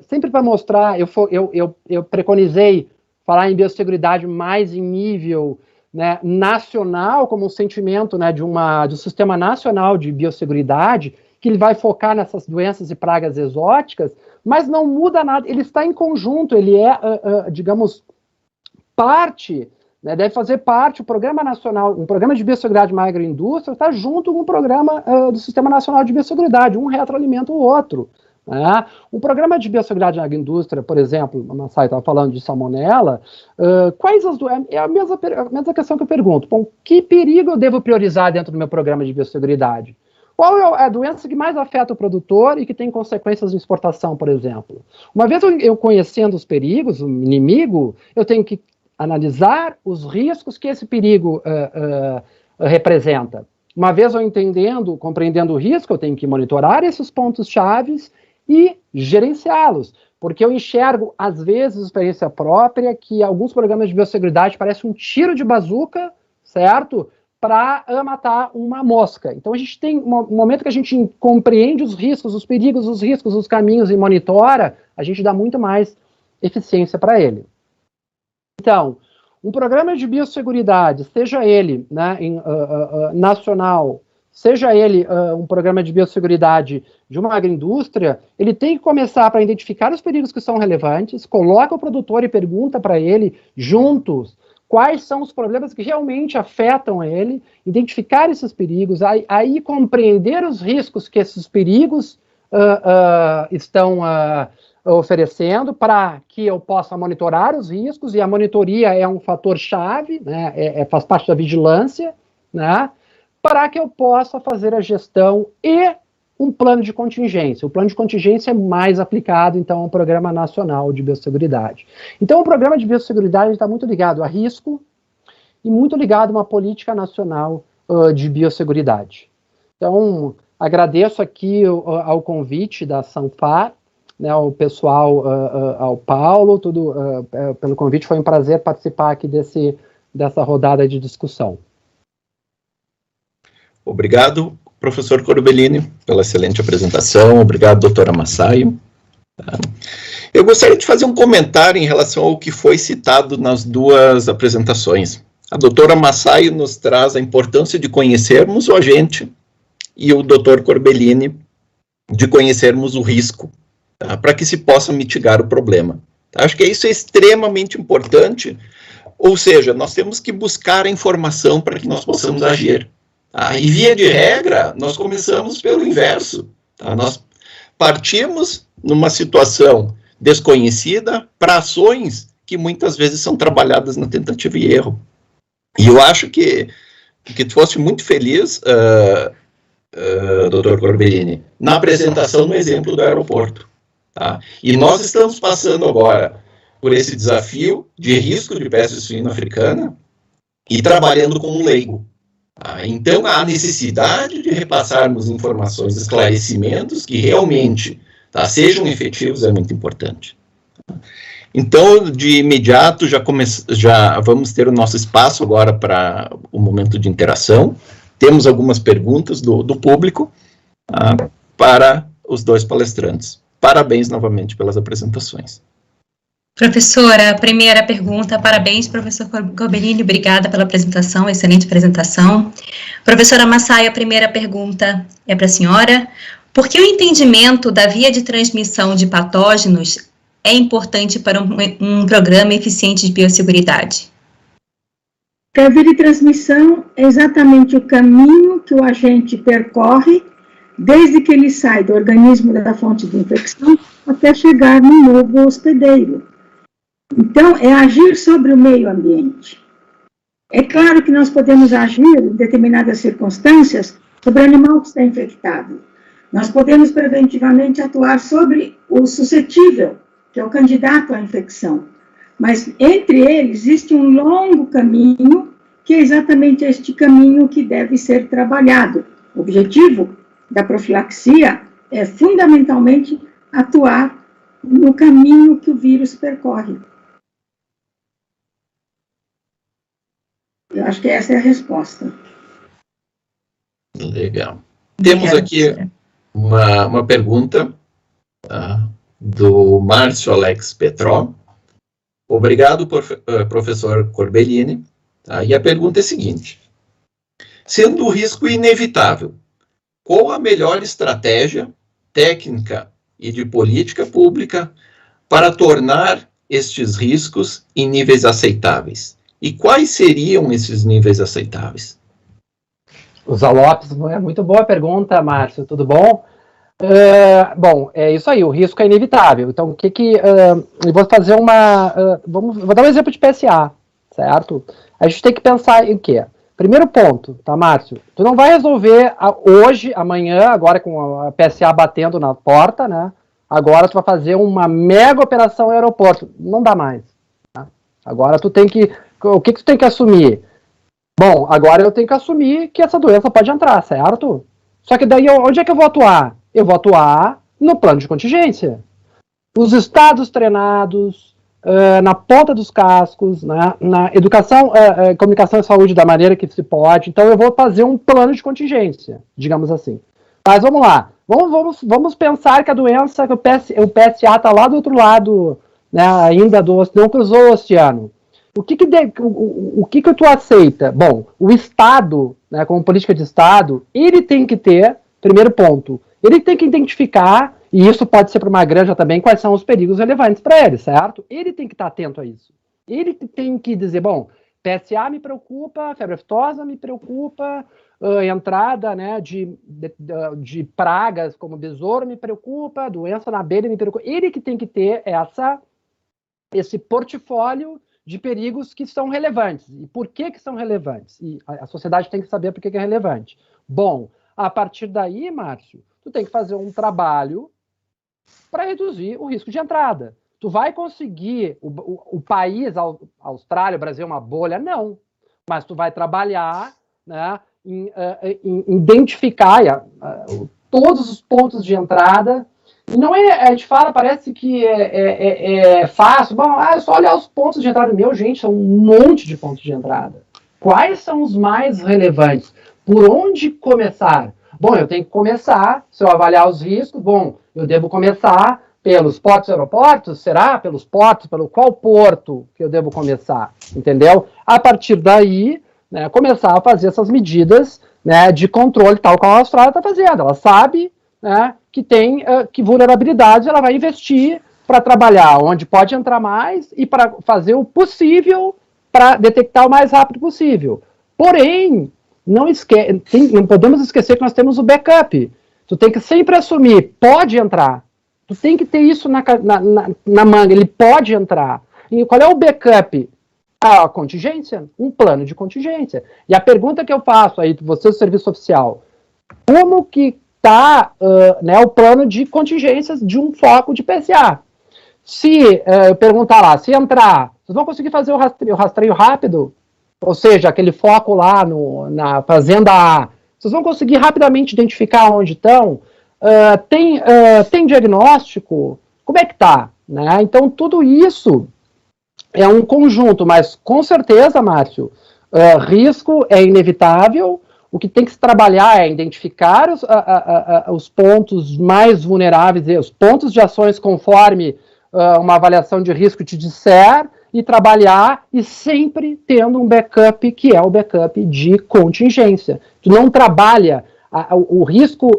sempre para mostrar, eu preconizei falar em biosseguridade mais em nível, né, nacional, como um sentimento, né, de um sistema nacional de biosseguridade, que ele vai focar nessas doenças e pragas exóticas, mas não muda nada, ele está em conjunto, ele é, digamos, parte, né, deve fazer parte, o Programa Nacional, um programa de biosseguridade na agroindústria está junto com o programa do Sistema Nacional de Biosseguridade, um retroalimenta o outro. Né? O programa de biosseguridade na agroindústria, por exemplo, a Massai estava falando de salmonela, quais as doenças? É a mesma questão que eu pergunto. Bom, que perigo eu devo priorizar dentro do meu programa de biosseguridade? Qual é a doença que mais afeta o produtor e que tem consequências de exportação, por exemplo? Uma vez eu conhecendo os perigos, o inimigo, eu tenho que analisar os riscos que esse perigo representa. Uma vez eu compreendendo o risco, eu tenho que monitorar esses pontos chaves e gerenciá-los, porque eu enxergo, às vezes, experiência própria, que alguns programas de biosseguridade parecem um tiro de bazuca, certo? Para matar uma mosca. Então, a gente tem um momento que a gente compreende os riscos, os perigos, os riscos, os caminhos e monitora, a gente dá muito mais eficiência para ele. Então, um programa de biosseguridade, seja ele nacional, seja ele um programa de biosseguridade de uma agroindústria, ele tem que começar para identificar os perigos que são relevantes, coloca o produtor e pergunta para ele, juntos, quais são os problemas que realmente afetam ele, identificar esses perigos, aí compreender os riscos que esses perigos estão oferecendo para que eu possa monitorar os riscos, e a monitoria é um fator-chave, né, faz parte da vigilância, né, para que eu possa fazer a gestão e um plano de contingência. O plano de contingência é mais aplicado, então, ao Programa Nacional de Biosseguridade. Então, o Programa de Biosseguridade está muito ligado a risco e muito ligado a uma política nacional de biosseguridade. Então, agradeço aqui ao convite da Sanfar, né, ao pessoal, ao Paulo, pelo convite. Foi um prazer participar aqui dessa rodada de discussão. Obrigado, professor Corbellini, pela excelente apresentação. Obrigado, doutora Massaio. Eu gostaria de fazer um comentário em relação ao que foi citado nas duas apresentações. A doutora Massaio nos traz a importância de conhecermos o agente e o doutor Corbellini de conhecermos o risco, tá, para que se possa mitigar o problema. Acho que isso é extremamente importante, ou seja, nós temos que buscar a informação para que nós possamos agir. Tá? E, via de regra, nós começamos pelo inverso. Tá? Nós partimos numa situação desconhecida para ações que muitas vezes são trabalhadas na tentativa e erro. E eu acho que fosse muito feliz, doutor Corbellini, na apresentação no exemplo do aeroporto. Tá? E nós estamos passando agora por esse desafio de risco de peste suína africana e trabalhando com um leigo. Então, a necessidade de repassarmos informações, esclarecimentos que realmente sejam efetivos é muito importante. Então, de imediato, já vamos ter o nosso espaço agora para o momento de interação. Temos algumas perguntas do público para os dois palestrantes. Parabéns novamente pelas apresentações. Professora, a primeira pergunta, parabéns, professor Corbellini, obrigada pela apresentação, excelente apresentação. Professora Massaio, a primeira pergunta é para a senhora. Por que o entendimento da via de transmissão de patógenos é importante para um programa eficiente de biosseguridade? A via de transmissão é exatamente o caminho que o agente percorre desde que ele sai do organismo da fonte de infecção até chegar no novo hospedeiro. Então, é agir sobre o meio ambiente. É claro que nós podemos agir em determinadas circunstâncias sobre o animal que está infectado. Nós podemos preventivamente atuar sobre o suscetível, que é o candidato à infecção. Mas entre eles existe um longo caminho, que é exatamente este caminho que deve ser trabalhado. O objetivo da profilaxia é fundamentalmente atuar no caminho que o vírus percorre. Eu acho que essa é a resposta. Legal. Temos aqui uma pergunta do Márcio Alex Petró. Obrigado, professor Corbellini. E a pergunta é a seguinte: sendo o risco inevitável, qual a melhor estratégia técnica e de política pública para tornar estes riscos em níveis aceitáveis? E quais seriam esses níveis aceitáveis? Usar Lopes, é muito boa pergunta, Márcio, tudo bom? Bom, é isso aí, o risco é inevitável. Então, eu vou fazer vou dar um exemplo de PSA, certo? A gente tem que pensar em quê? Primeiro ponto, tá, Márcio? Tu não vai resolver hoje, amanhã, agora com a PSA batendo na porta, né? Agora tu vai fazer uma mega operação no aeroporto. Não dá mais. Tá? Agora tu tem que... O que tu tem que assumir? Bom, agora eu tenho que assumir que essa doença pode entrar, certo? Só que daí, onde é que eu vou atuar? Eu vou atuar no plano de contingência. Os estados treinados, na ponta dos cascos, na educação, comunicação e saúde da maneira que se pode. Então eu vou fazer um plano de contingência, digamos assim. Mas vamos lá. Vamos pensar que a doença, que o PSA está lá do outro lado, né, ainda não cruzou o oceano. O que tu aceita? Bom, o Estado, né, como política de Estado, ele tem que ter, primeiro ponto, ele tem que identificar, e isso pode ser para uma granja também, quais são os perigos relevantes para ele, certo? Ele tem que estar atento a isso. Ele tem que dizer, bom, PSA me preocupa, febre aftosa me preocupa, entrada, né, de pragas como besouro me preocupa, doença na abelha me preocupa. Ele que tem que ter esse portfólio de perigos que são relevantes. E por que são relevantes? E a sociedade tem que saber por que é relevante. Bom, a partir daí, Márcio, tu tem que fazer um trabalho para reduzir o risco de entrada. Tu vai conseguir o país, a Austrália, o Brasil, uma bolha? Não. Mas tu vai trabalhar, né, em identificar todos os pontos de entrada. E não a gente fala, parece que é fácil. Bom, é só olhar os pontos de entrada. Meu, gente, são um monte de pontos de entrada. Quais são os mais relevantes? Por onde começar? Bom, eu tenho que começar, se eu avaliar os riscos, bom, eu devo começar pelos portos e aeroportos? Será? Pelos portos? Pelo qual porto que eu devo começar? Entendeu? A partir daí, né, começar a fazer essas medidas, né, de controle, tal como a Austrália está fazendo. Ela sabe, né, que tem que vulnerabilidades, ela vai investir para trabalhar onde pode entrar mais e para fazer o possível para detectar o mais rápido possível. Porém, não podemos esquecer que nós temos o backup. Tu tem que sempre assumir, pode entrar. Tu tem que ter isso na manga, ele pode entrar. E qual é o backup? A contingência, um plano de contingência. E a pergunta que eu faço aí, você do serviço oficial, como que está né, o plano de contingências de um foco de PSA? Se eu perguntar lá, se entrar, vocês vão conseguir fazer o rastreio rápido? Ou seja, aquele foco lá na fazenda A, vocês vão conseguir rapidamente identificar onde estão? Tem diagnóstico? Como é que está? Né? Então, tudo isso é um conjunto, mas com certeza, Márcio, risco é inevitável. O que tem que se trabalhar é identificar os pontos mais vulneráveis, os pontos de ações conforme uma avaliação de risco te disser, e trabalhar e sempre tendo um backup que é o backup de contingência. Tu não trabalha o risco,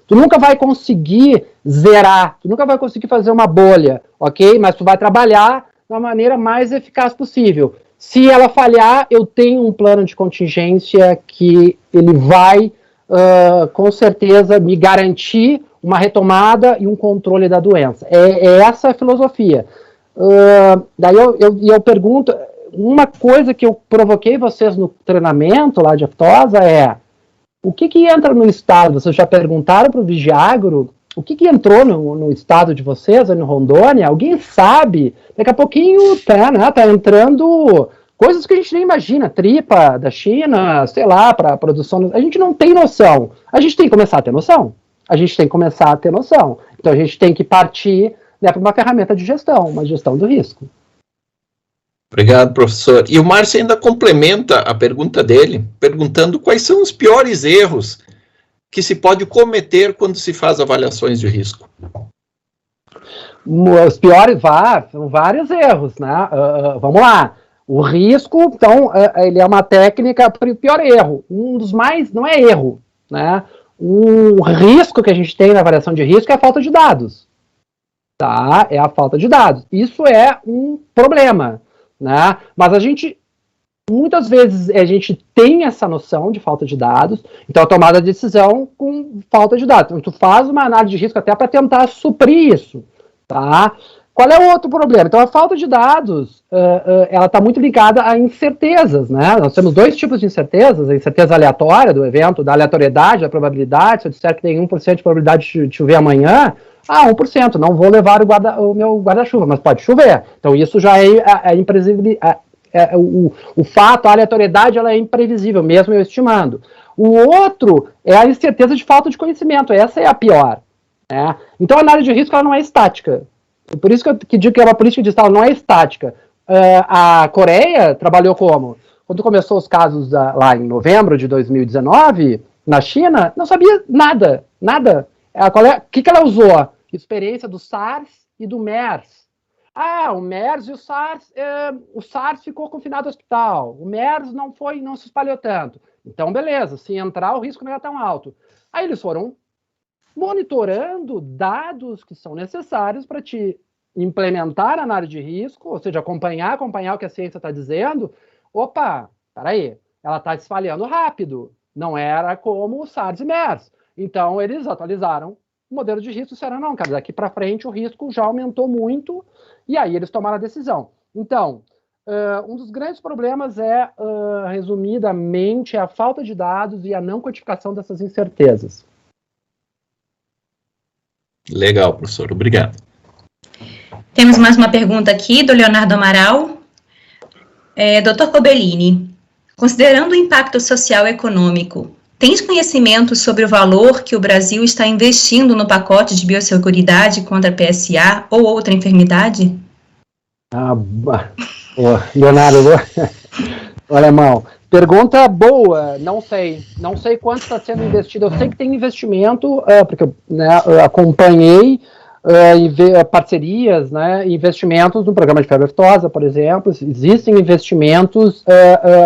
tu nunca vai conseguir zerar, tu nunca vai conseguir fazer uma bolha, ok? Mas tu vai trabalhar da maneira mais eficaz possível. Se ela falhar, eu tenho um plano de contingência que ele vai, com certeza, me garantir uma retomada e um controle da doença. É essa a filosofia. Daí eu pergunto, uma coisa que eu provoquei vocês no treinamento lá de aftosa é, o que entra no estado? Vocês já perguntaram para o Vigiagro? O que entrou no estado de vocês, no Rondônia? Alguém sabe? Daqui a pouquinho tá entrando coisas que a gente nem imagina, tripa da China, sei lá, para produção. A gente não tem noção. A gente tem que começar a ter noção. Então a gente tem que partir, né, para uma ferramenta de gestão, uma gestão do risco. Obrigado, professor. E o Márcio ainda complementa a pergunta dele, perguntando quais são os piores erros que se pode cometer quando se faz avaliações de risco. Os piores, são vários erros, né? Vamos lá. O risco, então, ele é uma técnica para o pior erro. Um dos mais, não é erro, né? Um risco que a gente tem na avaliação de risco é a falta de dados. Tá? É a falta de dados. Isso é um problema, né? Mas muitas vezes a gente tem essa noção de falta de dados, então a tomada de decisão com falta de dados. Então tu faz uma análise de risco até para tentar suprir isso, tá? qual é o outro problema? Então, a falta de dados, ela está muito ligada a incertezas, né? Nós temos dois tipos de incertezas, a incerteza aleatória do evento, da aleatoriedade, da probabilidade. Se eu disser que tem 1% de probabilidade de chover amanhã, 1%, não vou levar o meu guarda-chuva, mas pode chover. Então, isso já é imprevisível. O fato, a aleatoriedade, ela é imprevisível, mesmo eu estimando. O outro é a incerteza de falta de conhecimento, essa é a pior. Né? Então, a análise de risco ela não é estática. Por isso que digo que é uma política de Estado, não é estática. A Coreia trabalhou como? Quando começou os casos lá em novembro de 2019, na China, não sabia nada. O que ela usou? Experiência do SARS e do MERS. O MERS e o SARS ficou confinado no hospital. O MERS não se espalhou tanto. Então, beleza, se entrar, o risco não é tão alto. Aí eles foram monitorando dados que são necessários para te implementar a análise de risco, ou seja, acompanhar o que a ciência está dizendo. Opa, peraí, ela está se espalhando rápido. Não era como o SARS e MERS. Então, eles atualizaram o modelo de risco e disseram, não, cara, daqui para frente o risco já aumentou muito, e aí eles tomaram a decisão. Então, um dos grandes problemas resumidamente, a falta de dados e a não quantificação dessas incertezas. Legal, professor, obrigado. Temos mais uma pergunta aqui do Leonardo Amaral. Dr. Corbellini, considerando o impacto social e econômico, tens conhecimento sobre o valor que o Brasil está investindo no pacote de biosseguridade contra a PSA ou outra enfermidade? Leonardo, alemão, pergunta boa, não sei quanto está sendo investido, eu sei que tem investimento, porque eu acompanhei parcerias, investimentos no programa de febre aftosa, por exemplo, existem investimentos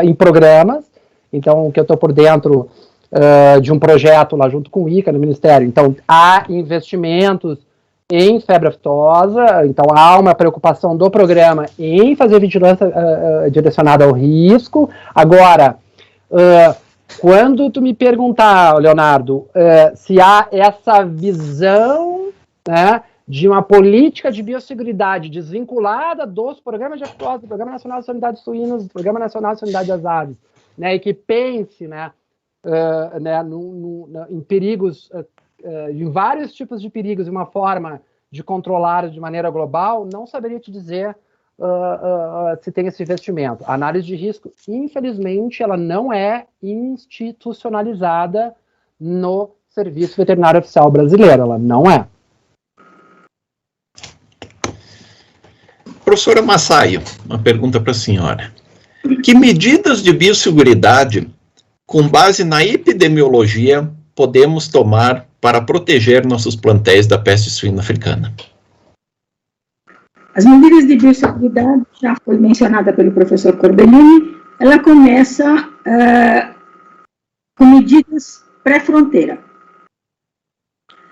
em programas, então, que eu estou por dentro de um projeto lá junto com o ICA, no Ministério, então, há investimentos em febre aftosa, então há uma preocupação do programa em fazer vigilância direcionada ao risco. Agora, quando tu me perguntar, Leonardo, se há essa visão, né, de uma política de biosseguridade desvinculada dos programas de aftosa, do Programa Nacional de Sanidade dos Suínos, do Programa Nacional de Sanidade das Aves, né, e que pense, em perigos, em vários tipos de perigos, e uma forma de controlar de maneira global, não saberia te dizer se tem esse investimento. A análise de risco, infelizmente, ela não é institucionalizada no Serviço Veterinário Oficial Brasileiro, ela não é. Professora Massaio, uma pergunta para a senhora. Que medidas de biosseguridade, com base na epidemiologia, podemos tomar para proteger nossos plantéis da peste suína africana? As medidas de biosseguridade, já foi mencionada pelo professor Corbellini, ela começa com medidas pré-fronteira.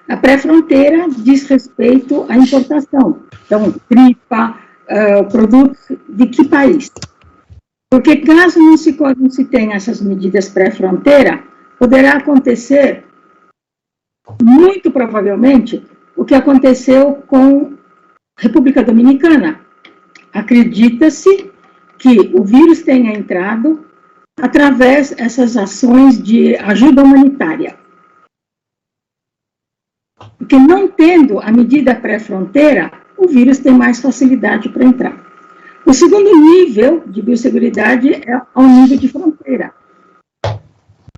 A pré-fronteira diz respeito à importação. Então, tripa, produtos de que país? Porque caso não se tenha essas medidas pré-fronteira, poderá acontecer, muito provavelmente, o que aconteceu com República Dominicana. Acredita-se que o vírus tenha entrado através dessas ações de ajuda humanitária. Porque não tendo a medida pré-fronteira, o vírus tem mais facilidade para entrar. O segundo nível de biosseguridade é ao nível de fronteira,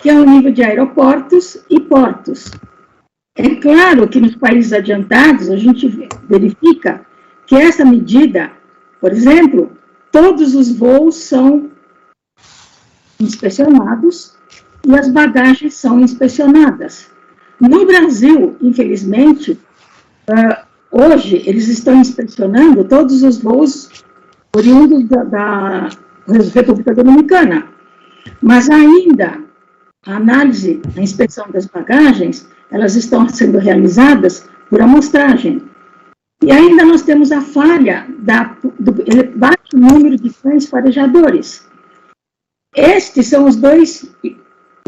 que é o nível de aeroportos e portos. É claro que nos países adiantados, a gente verifica que essa medida, por exemplo, todos os voos são inspecionados e as bagagens são inspecionadas. No Brasil, infelizmente, hoje eles estão inspecionando todos os voos oriundos da República Dominicana, mas ainda a análise, a inspeção das bagagens, elas estão sendo realizadas por amostragem. E ainda nós temos a falha do baixo número de cães farejadores. Estes são os dois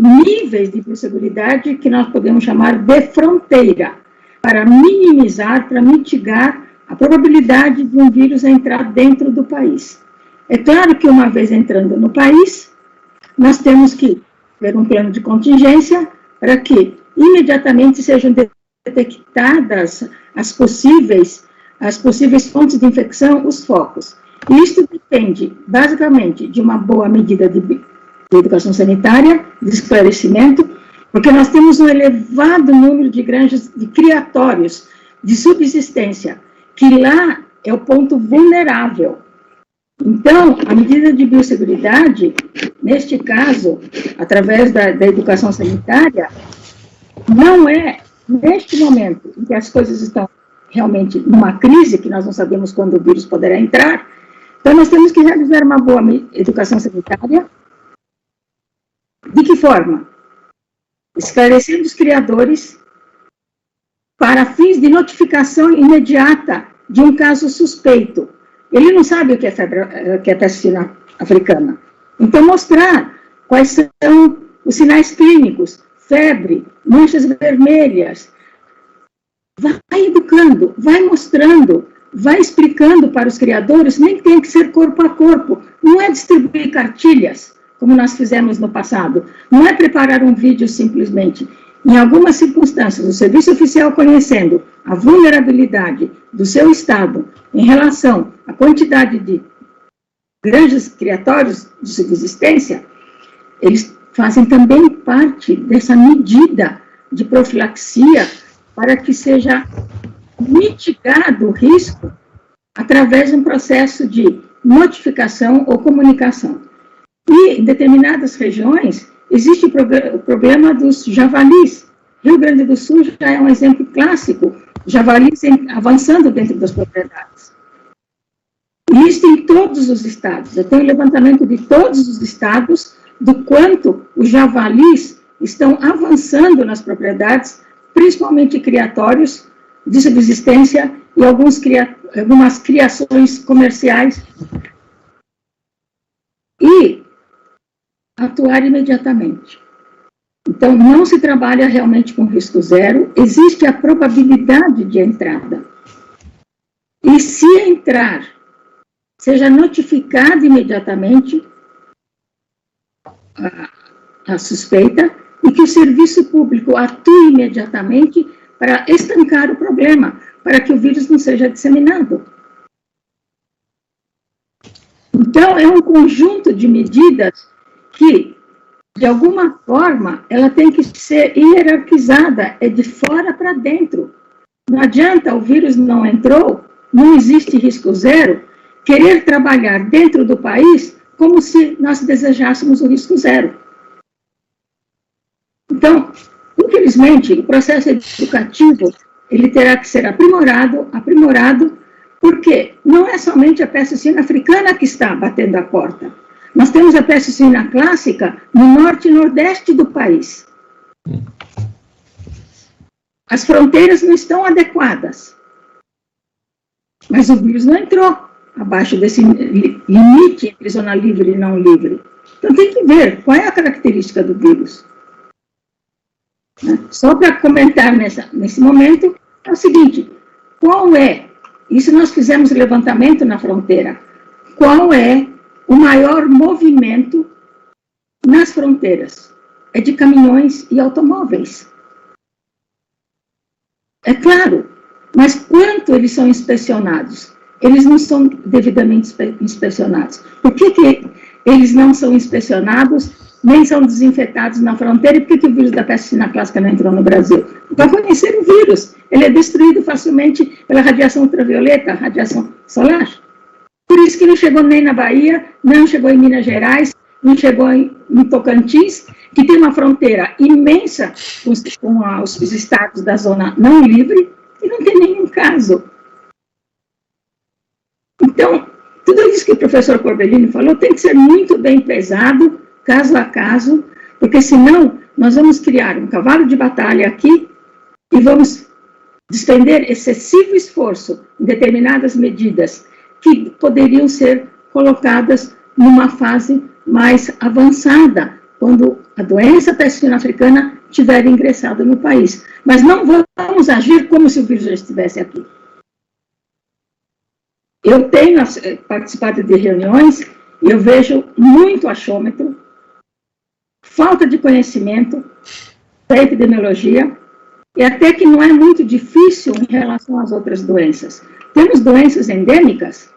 níveis de biosseguridade que nós podemos chamar de fronteira, para minimizar, para mitigar a probabilidade de um vírus entrar dentro do país. É claro que uma vez entrando no país, nós temos que ter um plano de contingência para que imediatamente sejam detectadas as possíveis fontes de infecção, os focos. E isso depende, basicamente, de uma boa medida de educação sanitária, de esclarecimento, porque nós temos um elevado número de granjas, de criatórios, de subsistência, que lá é o ponto vulnerável. Então, a medida de biosseguridade, neste caso, através da educação sanitária, não é, neste momento, em que as coisas estão realmente numa crise, que nós não sabemos quando o vírus poderá entrar, então nós temos que realizar uma boa educação sanitária. De que forma? Esclarecendo os criadores para fins de notificação imediata de um caso suspeito. Ele não sabe o que é peste suína africana. Então, mostrar quais são os sinais clínicos, febre, manchas vermelhas. Vai educando, vai mostrando, vai explicando para os criadores, nem tem que ser corpo a corpo. Não é distribuir cartilhas, como nós fizemos no passado. Não é preparar um vídeo simplesmente. Em algumas circunstâncias, o serviço oficial, conhecendo a vulnerabilidade do seu estado em relação à quantidade de grandes criatórios de subsistência, eles fazem também parte dessa medida de profilaxia para que seja mitigado o risco através de um processo de notificação ou comunicação. E em determinadas regiões, existe o problema dos javalis. Rio Grande do Sul já é um exemplo clássico, javalis avançando dentro das propriedades. E isso em todos os estados. Eu tenho levantamento de todos os estados do quanto os javalis estão avançando nas propriedades, principalmente criatórios de subsistência e algumas criações comerciais. E atuar imediatamente. Então, não se trabalha realmente com risco zero, existe a probabilidade de entrada. E se entrar, seja notificado imediatamente a suspeita e que o serviço público atue imediatamente para estancar o problema, para que o vírus não seja disseminado. Então, é um conjunto de medidas que, de alguma forma, ela tem que ser hierarquizada, é de fora para dentro. Não adianta, o vírus não entrou, não existe risco zero, querer trabalhar dentro do país como se nós desejássemos o risco zero. Então, infelizmente, o processo educativo, ele terá que ser aprimorado, porque não é somente a peste suína africana que está batendo a porta. Nós temos a peste suína clássica no norte e nordeste do país. As fronteiras não estão adequadas. Mas o vírus não entrou abaixo desse limite entre zona livre e não livre. Então tem que ver qual é a característica do vírus. Só para comentar nesse momento, é o seguinte, qual é, isso nós fizemos levantamento na fronteira, qual é o maior movimento nas fronteiras? É de caminhões e automóveis. É claro, mas quanto eles são inspecionados? Eles não são devidamente inspecionados. Por que eles não são inspecionados, nem são desinfetados na fronteira? E por que o vírus da peste suína clássica não entrou no Brasil? Para conhecer o vírus, ele é destruído facilmente pela radiação ultravioleta, radiação solar. Por isso que não chegou nem na Bahia, não chegou em Minas Gerais, não chegou em Tocantins, que tem uma fronteira imensa com os estados da zona não livre, e não tem nenhum caso. Então, tudo isso que o professor Corbellini falou tem que ser muito bem pesado, caso a caso, porque senão nós vamos criar um cavalo de batalha aqui e vamos despender excessivo esforço em determinadas medidas que poderiam ser colocadas numa fase mais avançada, quando a doença peste suína africana tiver ingressado no país. Mas não vamos agir como se o vírus já estivesse aqui. Eu tenho participado de reuniões e eu vejo muito achômetro, falta de conhecimento da epidemiologia, e até que não é muito difícil em relação às outras doenças. Temos doenças endêmicas,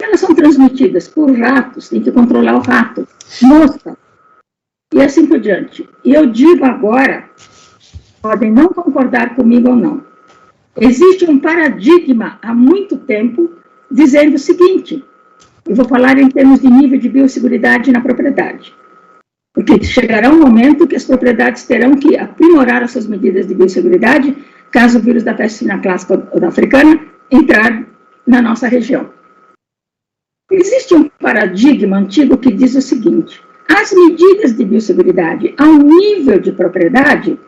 elas são transmitidas por ratos, tem que controlar o rato, mosca, e assim por diante. E eu digo agora, podem não concordar comigo ou não, existe um paradigma há muito tempo dizendo o seguinte, eu vou falar em termos de nível de biosseguridade na propriedade, porque chegará um momento que as propriedades terão que aprimorar as suas medidas de biosseguridade caso o vírus da peste suína clássica ou da africana entrar na nossa região. Existe um paradigma antigo que diz o seguinte, as medidas de biosseguridade ao nível de propriedade,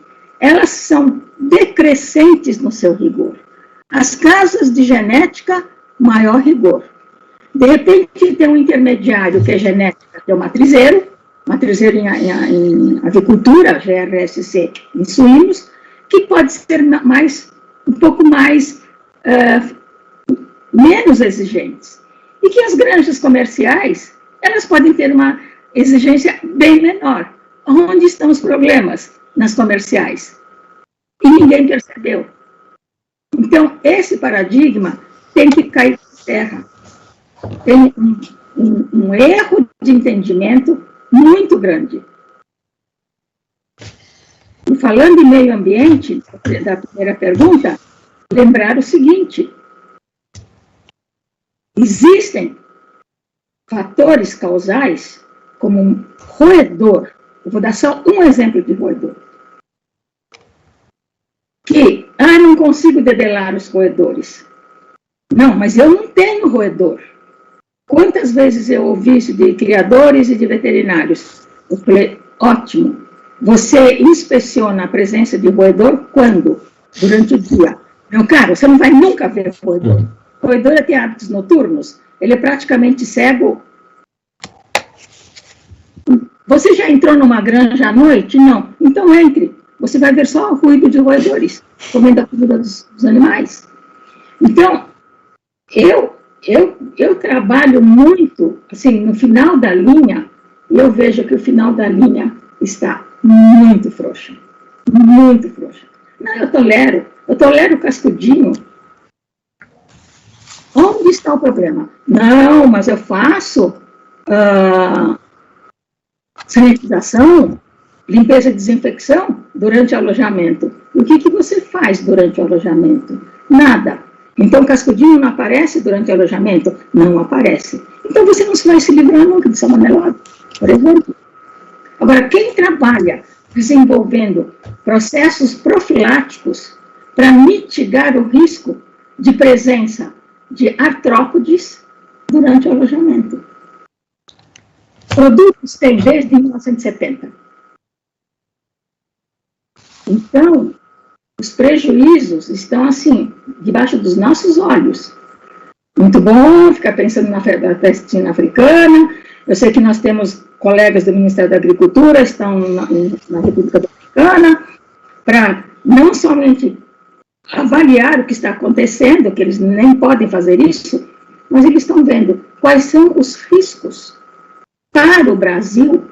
elas são decrescentes no seu rigor. As casas de genética, maior rigor. De repente, tem um intermediário que é genética, que é o matrizeiro em avicultura, GRSC em suínos, que pode ser um pouco mais, menos exigentes. E que as granjas comerciais, elas podem ter uma exigência bem menor. Onde estão os problemas? Nas comerciais. E ninguém percebeu. Então, esse paradigma tem que cair por terra. Tem um erro de entendimento muito grande. E falando em meio ambiente, da primeira pergunta, lembrar o seguinte, existem fatores causais, como um roedor, eu vou dar só um exemplo de roedor, que, não consigo debelar os roedores. Não, mas eu não tenho roedor. Quantas vezes eu ouvi isso de criadores e de veterinários? Eu falei, ótimo, você inspeciona a presença de roedor quando? Durante o dia. Meu caro, você não vai nunca ver roedor. O roedor tem hábitos noturnos, ele é praticamente cego. Você já entrou numa granja à noite? Não. Então entre, você vai ver só o ruído de roedores, comendo a comida dos animais. Então, eu trabalho muito, assim, no final da linha, e eu vejo que o final da linha está muito frouxa. Muito frouxa. Não, eu tolero o cascudinho. Onde está o problema? Não, mas eu faço sanitização, limpeza e desinfecção durante o alojamento. O que você faz durante o alojamento? Nada. Então, cascudinho não aparece durante o alojamento? Não aparece. Então, você não vai se livrar nunca de salmonela, por exemplo. Agora, quem trabalha desenvolvendo processos profiláticos para mitigar o risco de presença de artrópodes durante o alojamento? Produtos tem desde 1970. Então, os prejuízos estão, assim, debaixo dos nossos olhos. Muito bom ficar pensando na peste suína africana. Eu sei que nós temos colegas do Ministério da Agricultura, estão na República Dominicana, para não somente avaliar o que está acontecendo, que eles nem podem fazer isso, mas eles estão vendo quais são os riscos para o Brasil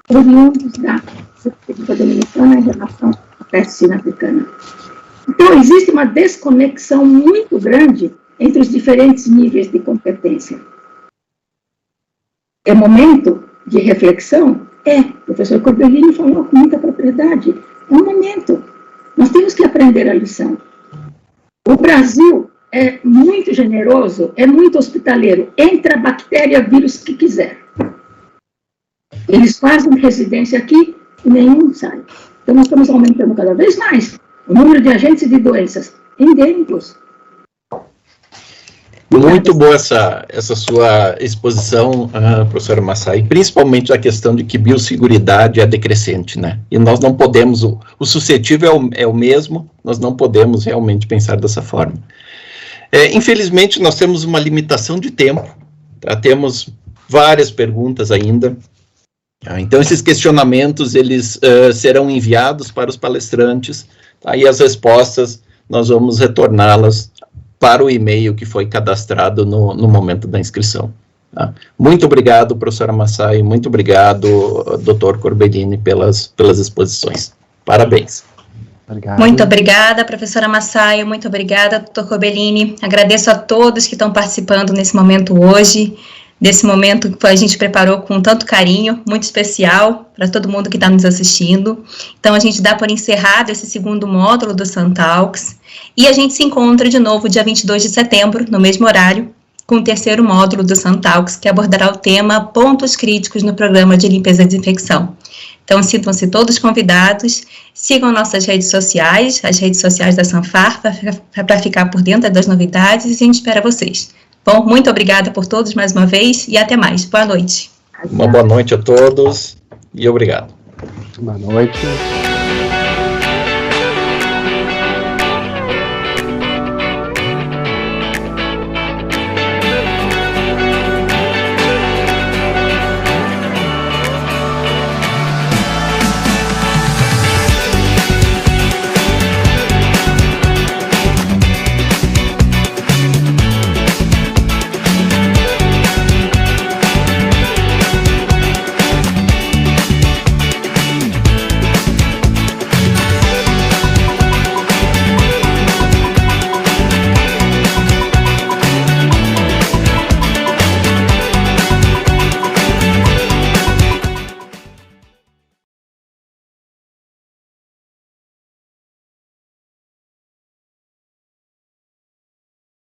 oriundos da República Dominicana em relação à peste suína africana. Então, existe uma desconexão muito grande entre os diferentes níveis de competência. É momento de reflexão? O professor Corbellini falou com muita propriedade. É um momento. Nós temos que aprender a lição. O Brasil é muito generoso, é muito hospitaleiro. Entra bactéria, vírus que quiser. Eles fazem residência aqui e nenhum sai. Então, nós estamos aumentando cada vez mais o número de agentes de doenças endêmicos. Muito boa essa sua exposição, professora Massai, principalmente a questão de que biosseguridade é decrescente, né? E nós não podemos, o suscetível é o mesmo, nós não podemos realmente pensar dessa forma. Infelizmente, nós temos uma limitação de tempo, tá? Temos várias perguntas ainda. Então, esses questionamentos, eles serão enviados para os palestrantes, tá? E as respostas, nós vamos retorná-las para o e-mail que foi cadastrado no momento da inscrição. Tá? Muito obrigado, professora Massaio, muito obrigado, doutor Corbellini, pelas exposições. Parabéns. Obrigado. Muito obrigada, professora Massaio, muito obrigada, doutor Corbellini. Agradeço a todos que estão participando nesse momento hoje, desse momento que a gente preparou com tanto carinho, muito especial para todo mundo que está nos assistindo. Então, a gente dá por encerrado esse segundo módulo do Suntalks, e a gente se encontra de novo dia 22 de setembro, no mesmo horário, com o terceiro módulo do Suntalks, que abordará o tema Pontos Críticos no Programa de Limpeza e Desinfecção. Então, sintam-se todos convidados, sigam nossas redes sociais, as redes sociais da Sanfar, para ficar por dentro das novidades, e a gente espera vocês. Bom, muito obrigada por todos mais uma vez, e até mais. Boa noite. Uma boa noite a todos, e obrigado. Boa noite.